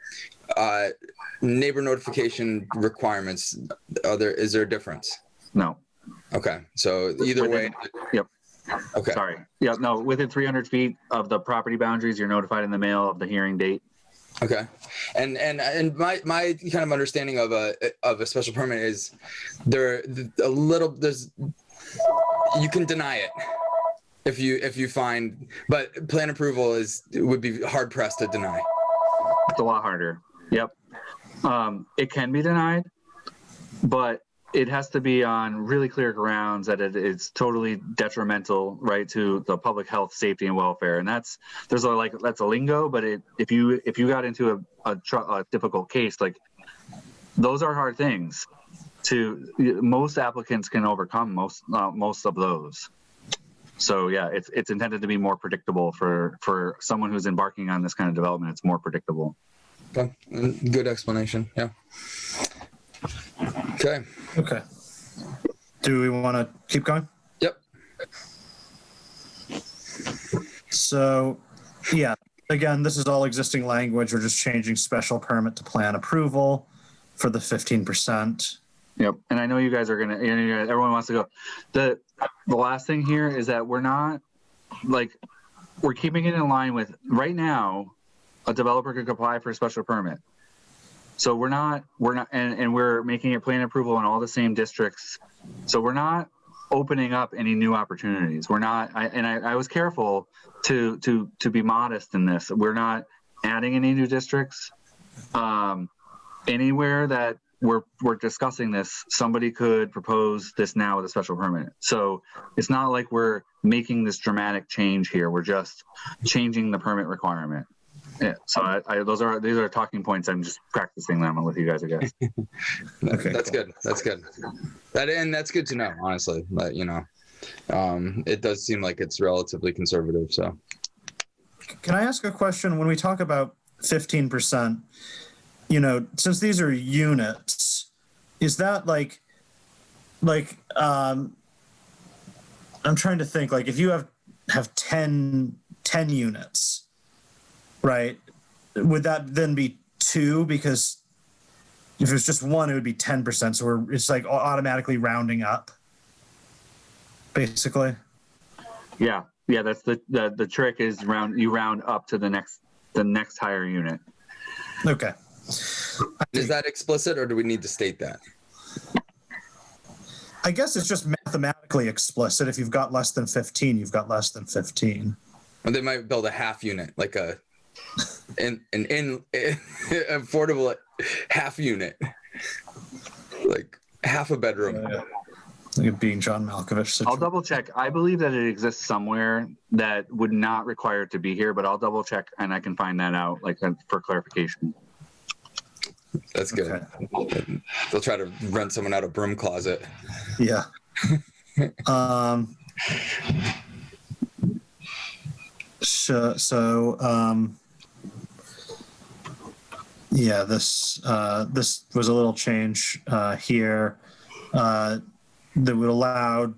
neighbor notification requirements, is there a difference? No. Okay. So either way. Yep. Okay. Sorry. Yeah, no, within 300 feet of the property boundaries, you're notified in the mail of the hearing date. Okay. And my kind of understanding of a special permit is you can deny it if you find, but plan approval would be hard pressed to deny. It's a lot harder. Yep. It can be denied, but it has to be on really clear grounds that it is totally detrimental, right, to the public health, safety, and welfare. And that's a lingo, but if you got into a difficult case, like, those are hard things most applicants can overcome most of those. So yeah, it's intended to be more predictable for someone who's embarking on this kind of development. It's more predictable. Okay. Good explanation. Yeah. Okay. Okay. Do we want to keep going? Yep. So, yeah, again, this is all existing language. We're just changing special permit to plan approval for the 15%. Yep. And I know you guys are going to, everyone wants to go. The last thing here is that we're keeping it in line with, right now, a developer could apply for a special permit. So we're not, and we're making it plan approval in all the same districts. So we're not opening up any new opportunities. We're not, I was careful to be modest in this. We're not adding any new districts. Anywhere that we're discussing this, somebody could propose this now with a special permit. So it's not like we're making this dramatic change here. We're just changing the permit requirement. Yeah, so these are talking points. I'm just practicing them with you guys, I guess. Okay, that's good. That's good. That's good to know, honestly. But it does seem like it's relatively conservative. So, can I ask a question? When we talk about 15%, since these are units, is that like I'm trying to think, like, if you have 10 units. Right. Would that then be 2? Because if it was just 1, it would be 10%. So it's like automatically rounding up, basically. Yeah. That's the trick is you round up to the next higher unit. Okay. Is that explicit, or do we need to state that? I guess it's just mathematically explicit. If you've got less than 15, you've got less than 15. Or they might build a half unit, like an affordable half unit, like half a bedroom. Like it being John Malkovich situation. I'll double check. I believe that it exists somewhere that would not require it to be here, but I'll double check and I can find that out, like, for clarification. That's good. Okay. They'll try to rent someone out of broom closet. Yeah. Yeah, this was a little change here that would allow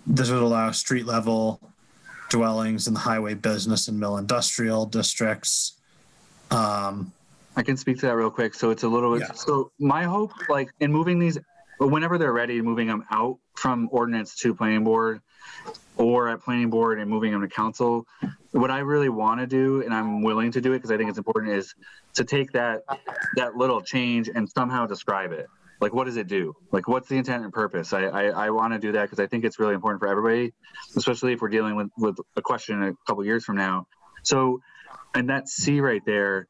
this would allow street level dwellings in the highway business and mill industrial districts. I can speak to that real quick. So it's a little bit. Yeah. So my hope, like, in moving these, whenever they're ready, moving them out from ordinance to planning board, or at planning board and moving them to council, what I really want to do, and I'm willing to do it because I think it's important, is to take that little change and somehow describe it. Like, what does it do? Like, what's the intent and purpose? I want to do that because I think it's really important for everybody, especially if we're dealing with a question a couple years from now. So, and that C right there,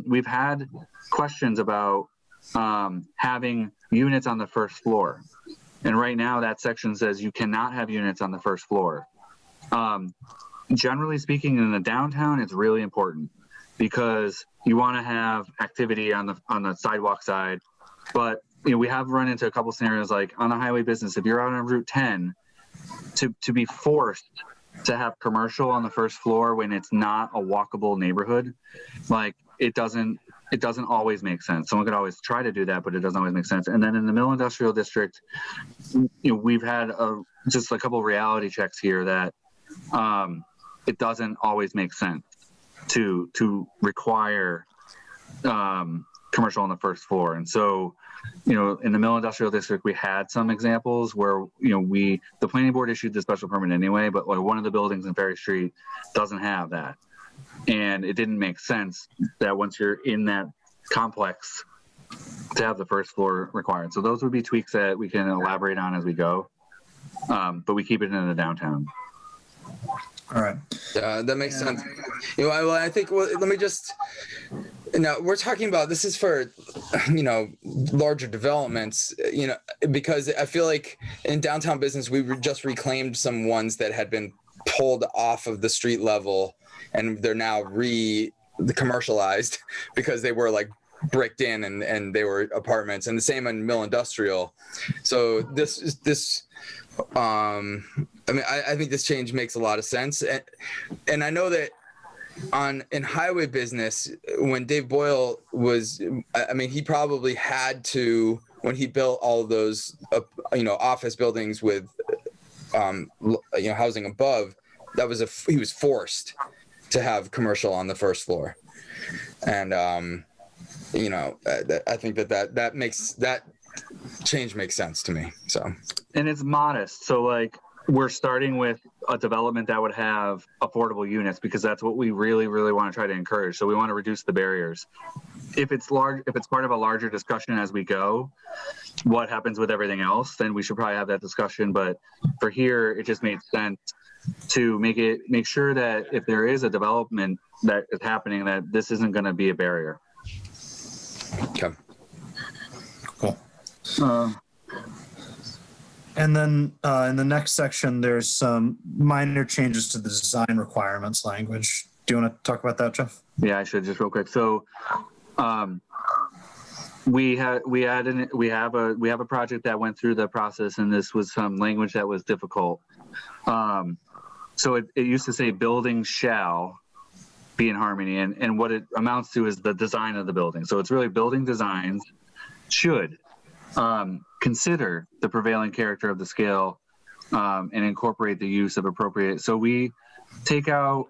we've had questions about having units on the first floor. And right now that section says you cannot have units on the first floor. Generally speaking, in the downtown, it's really important because you want to have activity on the sidewalk side. But we have run into a couple scenarios like on the highway business, if you're out on Route 10, to be forced to have commercial on the first floor when it's not a walkable neighborhood, like it doesn't always make sense. Someone could always try to do that, but it doesn't always make sense. And then in the Mill Industrial District, we've had just a couple reality checks here that it doesn't always make sense to require commercial on the first floor. And so, in the Mill Industrial District, we had some examples where, the planning board issued the special permit anyway, but like one of the buildings in Ferry Street doesn't have that. And it didn't make sense that once you're in that complex to have the first floor required. So those would be tweaks that we can elaborate on as we go. But we keep it in the downtown. All right. That makes sense. I think, let me just, we're talking about, this is for, larger developments, because I feel like in downtown business, we just reclaimed some ones that had been pulled off of the street level and they're now commercialized because they were like bricked in and they were apartments, and the same in Mill Industrial. So I think this change makes a lot of sense. And I know that in highway business, when Dave Boyle was, he probably had to, when he built all of those, office buildings with, housing above, he was forced to have commercial on the first floor. And, I think that change makes sense to me. So, and it's modest. So like, we're starting with a development that would have affordable units because that's what we really, really want to try to encourage. So we want to reduce the barriers. If it's part of a larger discussion as we go, what happens with everything else, then we should probably have that discussion. But for here, it just made sense to make sure that if there is a development that is happening, that this isn't going to be a barrier. Okay. Cool. And then in the next section, there's some minor changes to the design requirements language. Do you want to talk about that, Jeff? Yeah, I should, just real quick. So we have a project that went through the process, and this was some language that was difficult. So it used to say building shall be in harmony, and what it amounts to is the design of the building. So it's really building designs should consider the prevailing character of the scale and incorporate the use of appropriate. So we take out,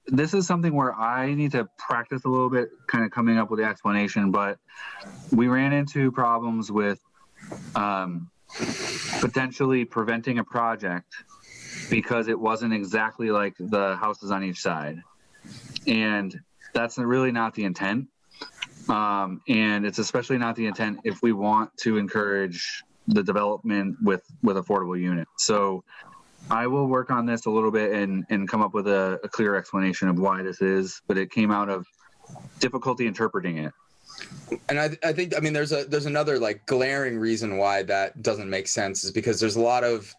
this is something where I need to practice a little bit, kind of coming up with the explanation, but we ran into problems with potentially preventing a project because it wasn't exactly like the houses on each side. And that's really not the intent. And it's especially not the intent if we want to encourage the development with affordable units. So I will work on this a little bit and come up with a clear explanation of why this is, but it came out of difficulty interpreting it. And I think, there's another like glaring reason why that doesn't make sense is because there's a lot of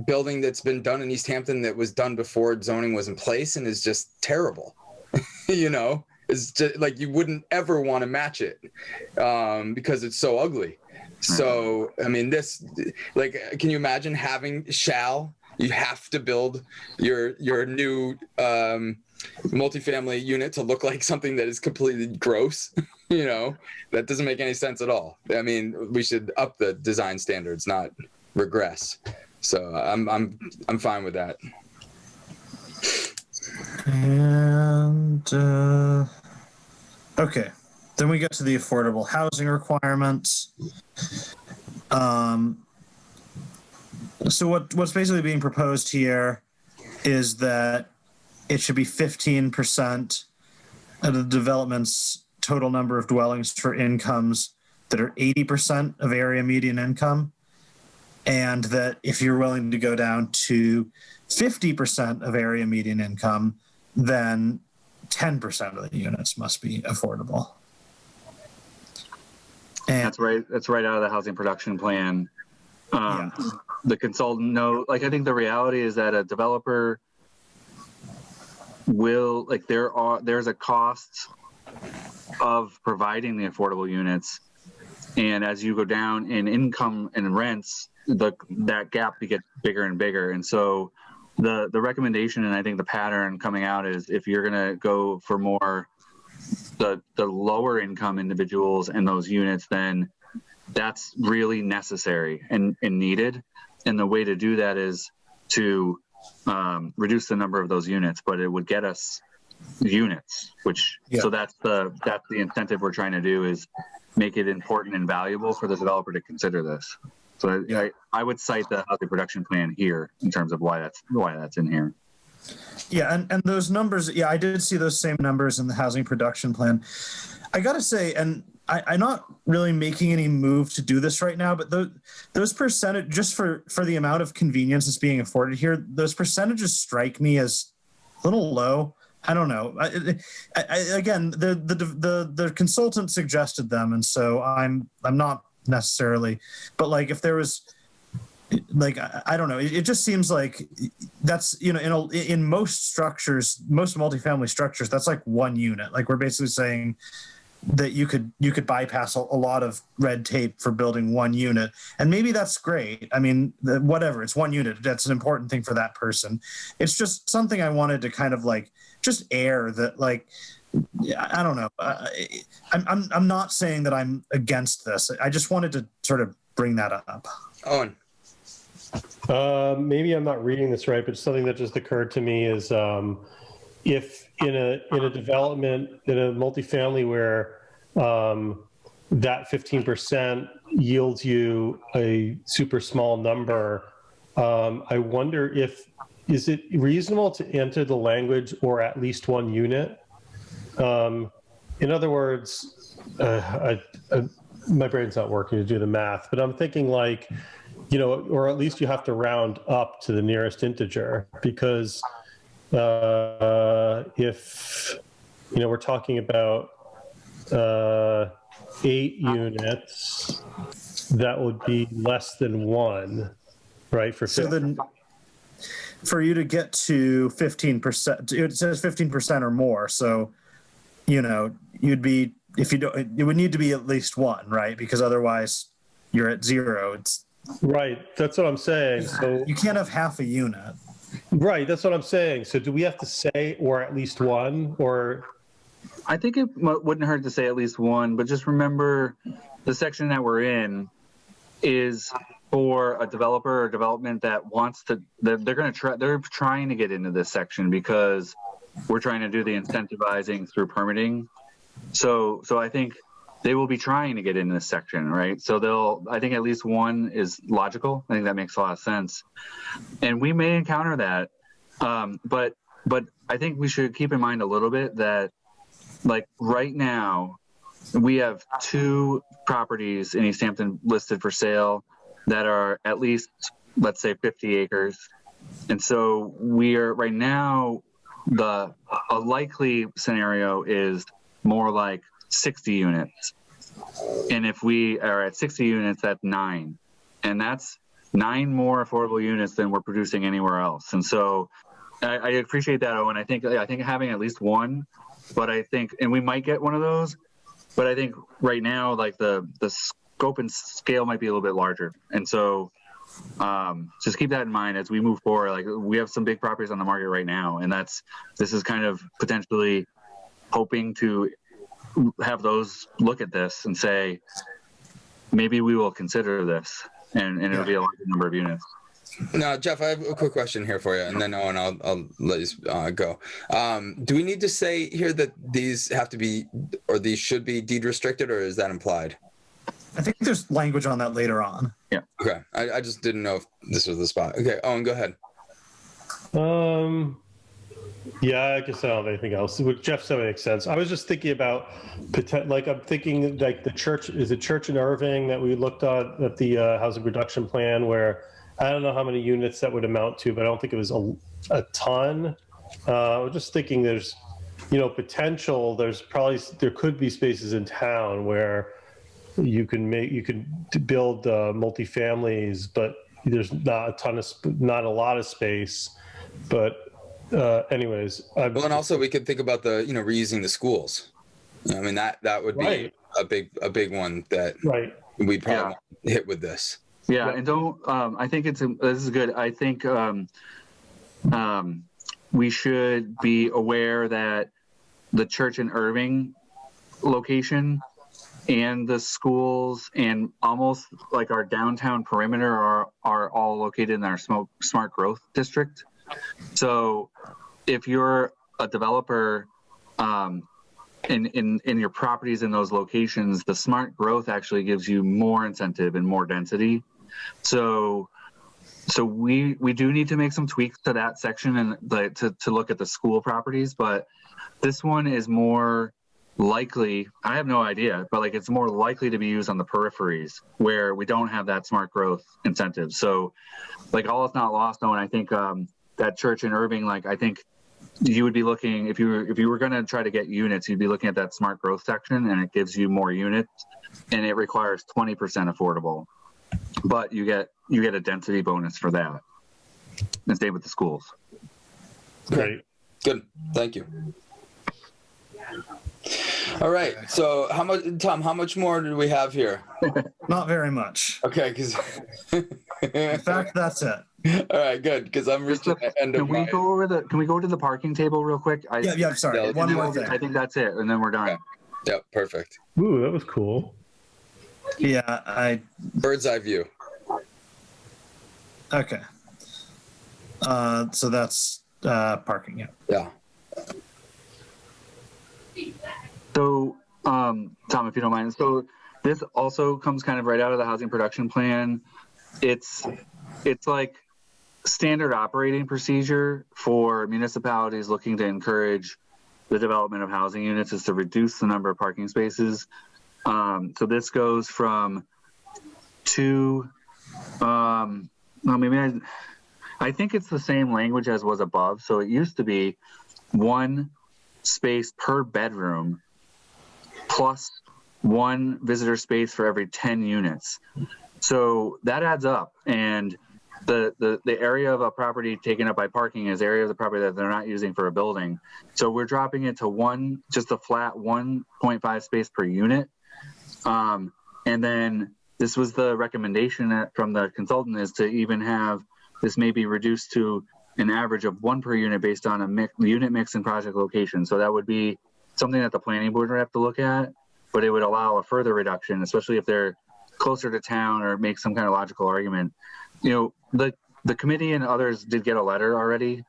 building that's been done in Easthampton that was done before zoning was in place and is just terrible. It's just like you wouldn't ever want to match it because it's so ugly. So, this, like, can you imagine having you have to build your new multifamily unit to look like something that is completely gross? That doesn't make any sense at all. We should up the design standards, not regress. So I'm fine with that. And okay, then we get to the affordable housing requirements. So what's basically being proposed here is that it should be 15% of the development's total number of dwellings for incomes that are 80% of area median income. and that if you're willing to go down to 50% of area median income, then 10% of the units must be affordable. And That's right. That's right out of the housing production plan. The consultant I think the reality is that a developer will, like, there's a cost of providing the affordable units, and as you go down in income and rents, that gap gets bigger and bigger. And so the recommendation, and I think the pattern coming out, is if you're going to go for more the lower income individuals and those units, then that's really necessary and needed. And the way to do that is to reduce the number of those units, but it would get us units, so that's the incentive we're trying to do, is make it important and valuable for the developer to consider this. So I would cite the housing production plan here in terms of why that's in here. Yeah, and those numbers, I did see those same numbers in the housing production plan. I got to say, and I'm not really making any move to do this right now, but those percentage, just for the amount of convenience that's being afforded here, those percentages strike me as a little low. I don't know. Again, the consultant suggested them, and so I'm not necessarily, but like if there was, like, I don't know, it just seems like that's, in most structures, most multifamily structures, that's like one unit. Like, we're basically saying that you could bypass a lot of red tape for building one unit, and maybe that's great. I mean, whatever, it's one unit. That's an important thing for that person. It's just something I wanted to kind of like just air that, like, I don't know. I'm not saying that I'm against this. I just wanted to sort of bring that up. Owen. Maybe I'm not reading this right, but something that just occurred to me is if in a development, in a multifamily where that 15% yields you a super small number, I wonder is it reasonable to enter the language or at least one unit? In other words, my brain's not working to do the math, but I'm thinking like, or at least you have to round up to the nearest integer, because if, we're talking about 8 units, that would be less than 1, right? So then, for you to get to 15%, it says 15% or more. So, you'd be, if you don't, it would need to be at least 1, right? Because otherwise you're at 0. It's right. That's what I'm saying. So you can't have half a unit. Right. That's what I'm saying. So do we have to say, or at least 1, or? I think it wouldn't hurt to say at least 1, but just remember the section that we're in is for a developer or development that wants to, they're trying to get into this section because we're trying to do the incentivizing through permitting. So I think they will be trying to get into this section, right? So I think at least 1 is logical. I think that makes a lot of sense. And we may encounter that. But I think we should keep in mind a little bit that, like, right now, we have 2 properties in Easthampton listed for sale that are at least, let's say, 50 acres. And so we are right now, a likely scenario is more like 60 units. And if we are at 60 units, that's 9. And that's 9 more affordable units than we're producing anywhere else. And so I appreciate that, Owen. I think having at least 1, but I think, and we might get one of those, but I think right now, like the scope and scale might be a little bit larger. And so just keep that in mind as we move forward. Like, we have some big properties on the market right now, and this is kind of potentially hoping to have those look at this and say, maybe we will consider this, and it'll be a larger number of units. Now, Jeff, I have a quick question here for you, and then Owen, I'll let you go. Do we need to say here that these have to be, or these should be deed restricted, or is that implied? I think there's language on that later on. Yeah. Okay. I just didn't know if this was the spot. Okay, Owen, go ahead. Yeah, I guess I don't have anything else. What Jeff said makes sense. I was just thinking about, I'm thinking like the church, is it church in Irving that we looked at the housing reduction plan, where I don't know how many units that would amount to, but I don't think it was a ton. I was just thinking there's, potential, there could be spaces in town where you can build multifamilies, but there's not a lot of space. But anyways, well, and also we could think about the reusing the schools. I mean that would be right. a big one that Right. we'd probably hit with this. Yeah, and don't. I think this is good. I think we should be aware that the church in Irving location and the schools and almost like our downtown perimeter are all located in our smart growth district. So if you're a developer in your properties in those locations, the smart growth actually gives you more incentive and more density. So we do need to make some tweaks to that section and to look at the school properties, but this one is more likely, I have no idea, but like it's more likely to be used on the peripheries where we don't have that smart growth incentive. So like all is not lost though, and I think that church in Irving, like I think you would be looking, if you were going to try to get units, you'd be looking at that smart growth section, and it gives you more units, and it requires 20% affordable, but you get a density bonus for that. And same with the schools. Great. Good. Thank you. All right. So Tom, how much more do we have here? Not very much. Okay. Because In fact, that's it. All right, good. Because I'm reaching the end of my... Can we go to the parking table real quick? Sorry. One more thing. I think that's it, and then we're done. Okay. Yep, perfect. Ooh, that was cool. Yeah, Bird's eye view. Okay. So that's parking. Yeah. So, Tom, if you don't mind, so this also comes kind of right out of the housing production plan. It's like standard operating procedure for municipalities looking to encourage the development of housing units is to reduce the number of parking spaces. So this goes from I think it's the same language as was above. So it used to be 1 space per bedroom plus 1 visitor space for every 10 units. So that adds up, and the area of a property taken up by parking is area of the property that they're not using for a building. So we're dropping it to just a flat 1.5 space per unit. And then this was the recommendation from the consultant, is to even have this maybe reduced to an average of 1 per unit based on a unit mix and project location. So that would be something that the planning board would have to look at, but it would allow a further reduction, especially if they're closer to town or make some kind of logical argument. The committee and others did get a letter already,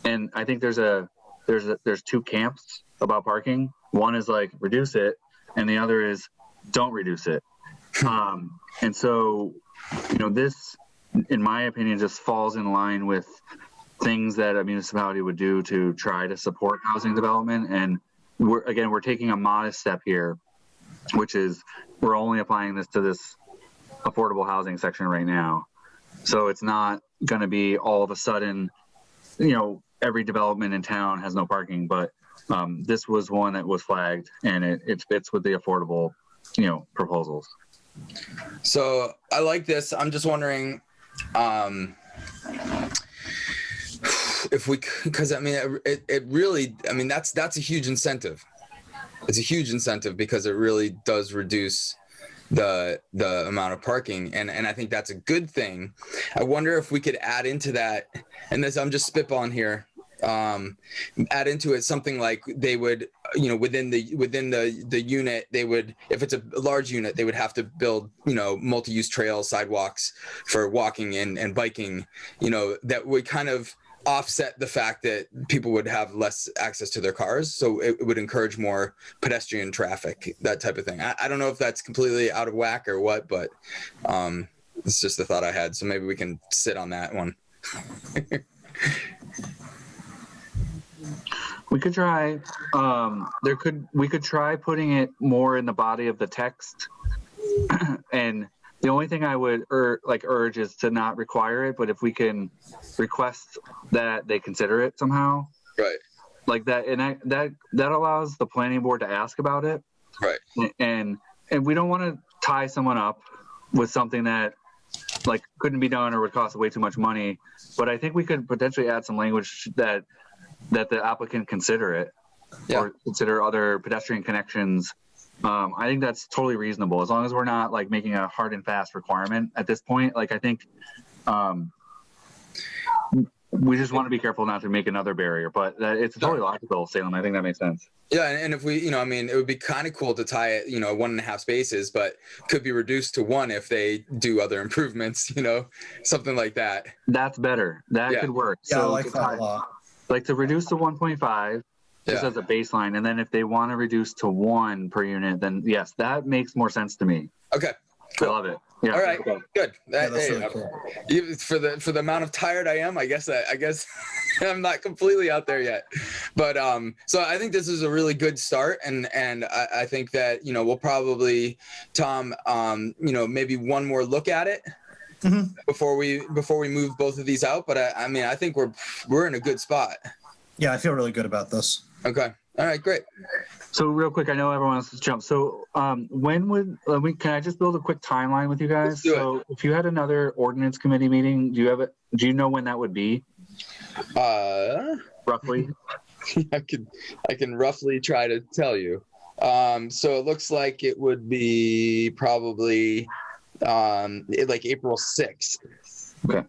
and I think there's 2 camps about parking. One is like reduce it, and the other is don't reduce it. And so, this, in my opinion, just falls in line with things that a municipality would do to try to support housing development. And we're taking a modest step here, which is we're only applying this to this affordable housing section right now. So it's not going to be all of a sudden, every development in town has no parking, but this was one that was flagged, and it fits with the affordable, proposals. So I like this. I'm just wondering if we, because it really, that's a huge incentive. It's a huge incentive because it really does reduce the amount of parking, and I think that's a good thing. I wonder if we could add into that, and this, I'm just spitballing here, add into it something like they would, within the unit, they would, if it's a large unit, they would have to build, multi-use trails, sidewalks for walking and biking, that would kind of offset the fact that people would have less access to their cars. So it would encourage more pedestrian traffic, that type of thing. I don't know if that's completely out of whack or what, but it's just the thought I had. So maybe we can sit on that one. We could try, we could try putting it more in the body of the text. And the only thing I would urge is to not require it, but if we can request that they consider it somehow. Right. Like that, and that allows the planning board to ask about it. Right. And we don't want to tie someone up with something that like couldn't be done or would cost way too much money. But I think we could potentially add some language that the applicant consider it, or consider other pedestrian connections. I think that's totally reasonable, as long as we're not like making a hard and fast requirement at this point. Like I think we just want to be careful not to make another barrier, but it's totally logical, Salem. I think that makes sense. Yeah, and if we, I mean, it would be kind of cool to tie it, 1.5 spaces, but could be reduced to 1 if they do other improvements, something like that. That's better. That could work. Yeah, so I like that a lot. Like to reduce to 1.5 just as a baseline, and then if they want to reduce to 1 per unit, then yes, that makes more sense to me. Okay. Cool. I love it. Yeah. All right. Okay. Good. That's really cool. For the amount of tired I am, I guess I'm not completely out there yet. But so I think this is a really good start, and I think that we'll probably, Tom, maybe one more look at it before we move both of these out. But I mean I think we're in a good spot. Yeah, I feel really good about this. Okay. All right. Great. So real quick, I know everyone wants to jump. So when would can I just build a quick timeline with you guys? Let's do so if you had another ordinance committee meeting, do you know when that would be? Roughly. I can roughly try to tell you. So it looks like it would be probably like April 6th. Okay.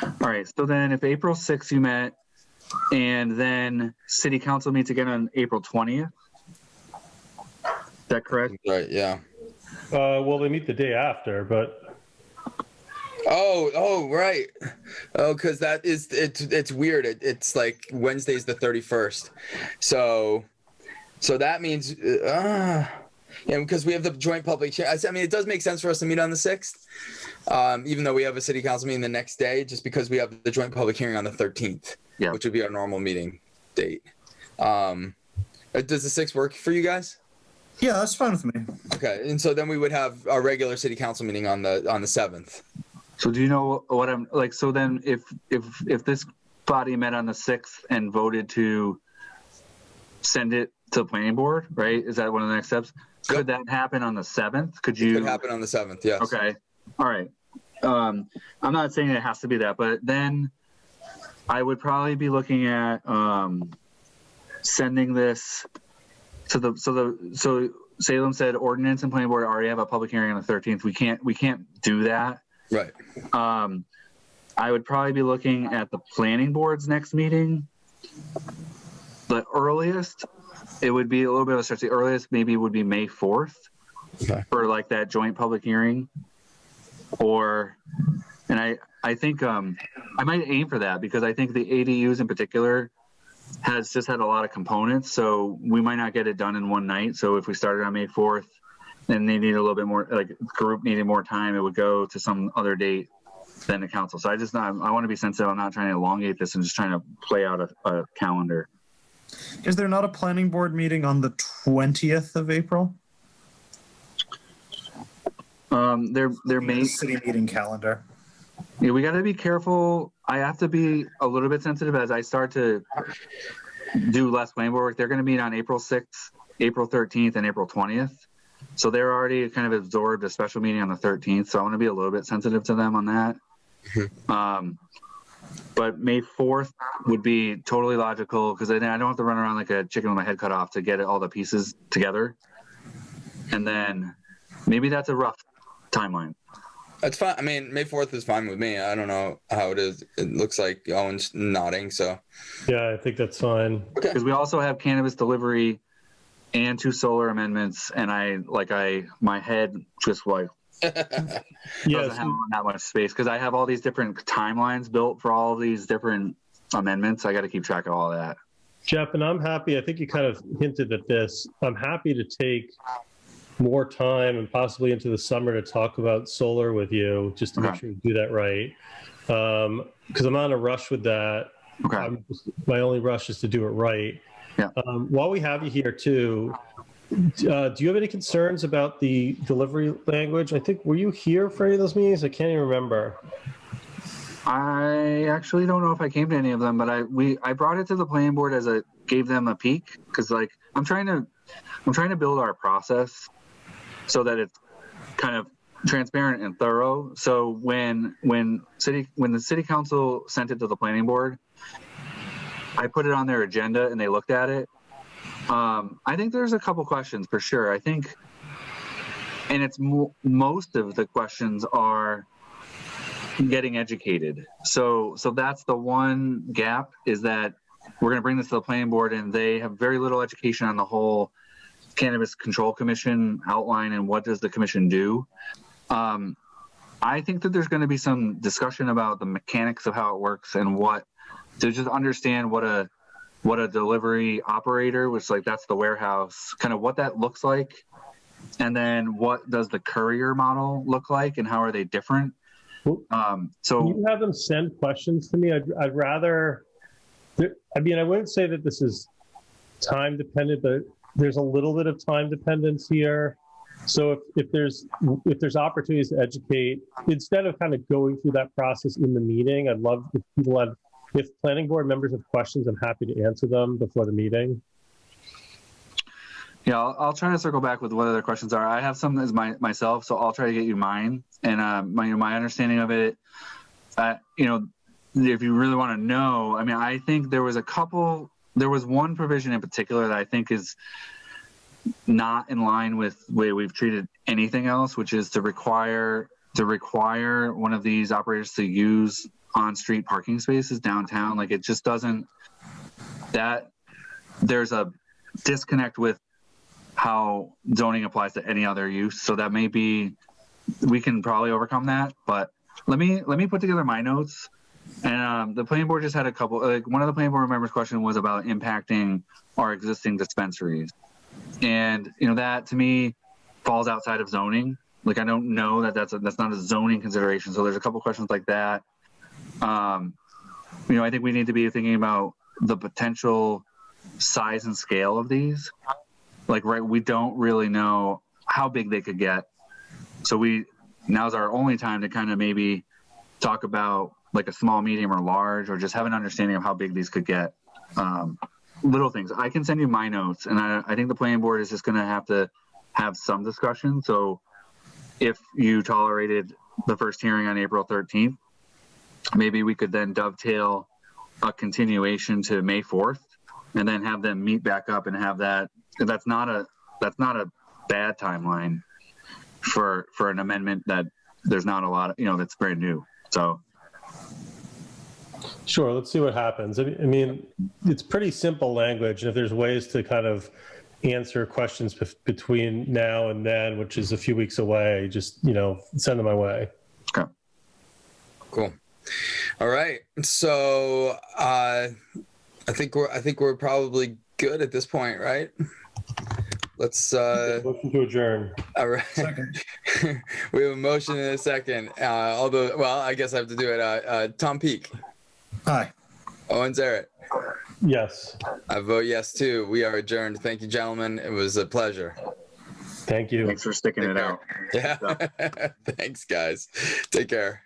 All right. So then if April 6th you met, and then City Council meets again on April 20th. Is that correct? Right. Yeah. Well, they meet the day after, but. Oh, right. Oh, because it's weird. It's like Wednesday's the 31st. So that means, because we have the joint public hearing. I mean, it does make sense for us to meet on the 6th, even though we have a city council meeting the next day, just because we have the joint public hearing on the 13th. Yeah, which would be our normal meeting date. Does the 6th work for you guys? Yeah, that's fine with me. Okay, and so then we would have our regular city council meeting on the 7th. So do you know what I'm like? So then, if this body met on the 6th and voted to send it to the planning board, right? Is that one of the next steps? Yep. Could that happen on the 7th? It could happen on the 7th. Yes. Okay. All right. I'm not saying it has to be that, but then I would probably be looking at sending this to so Salem said ordinance and planning board already have a public hearing on the 13th. We can't do that. Right. I would probably be looking at the planning board's next meeting. The earliest, it would be a little bit of a stretch. The earliest maybe would be May 4th for like that joint public hearing. I think I might aim for that because I think the ADUs in particular has just had a lot of components, so we might not get it done in one night. So if we started on May 4th and they need a little bit more, like group needed more time, it would go to some other date than the council. So I want to be sensitive. I'm not trying to elongate this and just trying to play out a calendar. Is there not a planning board meeting on the 20th of April? There may city meeting calendar. Yeah, we got to be careful. I have to be a little bit sensitive as I start to do less planning board work. They're going to meet on April 6th, April 13th, and April 20th. So they're already kind of absorbed a special meeting on the 13th. So I want to be a little bit sensitive to them on that. But May 4th would be totally logical because then I don't have to run around like a chicken with my head cut off to get all the pieces together. And then maybe that's a rough timeline. That's fine. I mean, May 4th is fine with me. I don't know how it is. It looks like Owen's nodding, so. Yeah, I think that's fine. Because we also have cannabis delivery and 2 solar amendments, and my head just like doesn't have that much space because I have all these different timelines built for all of these different amendments. I got to keep track of all that. Jeff, and I'm happy. I think you kind of hinted at this. I'm happy to take more time and possibly into the summer to talk about solar with you, just to make sure you do that right. Because I'm not in a rush with that. Okay. My only rush is to do it right. Yeah. While we have you here too, do you have any concerns about the delivery language? I think, were you here for any of those meetings? I can't even remember. I actually don't know if I came to any of them, but I brought it to the planning board as gave them a peek, because like I'm trying to build our process so that it's kind of transparent and thorough. So when the city council sent it to the planning board, I put it on their agenda and they looked at it. I think there's a couple questions for sure. I think, and it's most of the questions are getting educated. So that's the one gap, is that we're going to bring this to the planning board and they have very little education on the whole Cannabis Control Commission outline and what does the commission do. I think that there's going to be some discussion about the mechanics of how it works and to just understand what a delivery operator, which like that's the warehouse, kind of what that looks like. And then what does the courier model look like and how are they different? So can you have them send questions to me? I'd rather, I mean, I wouldn't say that this is time dependent, but there's a little bit of time dependence here. So if there's opportunities to educate, instead of kind of going through that process in the meeting, I'd love if planning board members have questions, I'm happy to answer them before the meeting. Yeah, I'll try to circle back with what other questions are. I have some as myself, so I'll try to get you mine. And my understanding of it, you know, if you really want to know, I mean, I think there was one provision in particular that I think is not in line with the way we've treated anything else, which is to require one of these operators to use on-street parking spaces downtown. Like, it just doesn't, that there's a disconnect with how zoning applies to any other use. So that may be, we can probably overcome that, but let me put together my notes. And the planning board just had a couple, like one of the planning board members' question was about impacting our existing dispensaries. And, you know, that to me falls outside of zoning. Like, I don't know that's not a zoning consideration. So there's a couple questions like that. You know, I think we need to be thinking about the potential size and scale of these. Like, right, we don't really know how big they could get. So now's our only time to kind of maybe talk about like a small, medium, or large, or just have an understanding of how big these could get. Little things. I can send you my notes, and I think the planning board is just going to have some discussion. So if you tolerated the first hearing on April 13th, maybe we could then dovetail a continuation to May 4th, and then have them meet back up and have that. That's not a bad timeline for an amendment that there's not a lot of, you know, that's brand new. So sure, let's see what happens. I mean, it's pretty simple language, and if there's ways to kind of answer questions between now and then, which is a few weeks away, just, you know, send them my way. Okay. Cool. All right. So I think we're probably good at this point, right? Let's motion to adjourn. All right. Second. We have a motion in a second. Although, well, I guess I have to do it. Tom Peak. Aye. Owen Zarrett. Yes. I vote yes too. We are adjourned. Thank you, gentlemen. It was a pleasure. Thank you. Thanks for sticking it out. Yeah. Thanks, guys. Take care.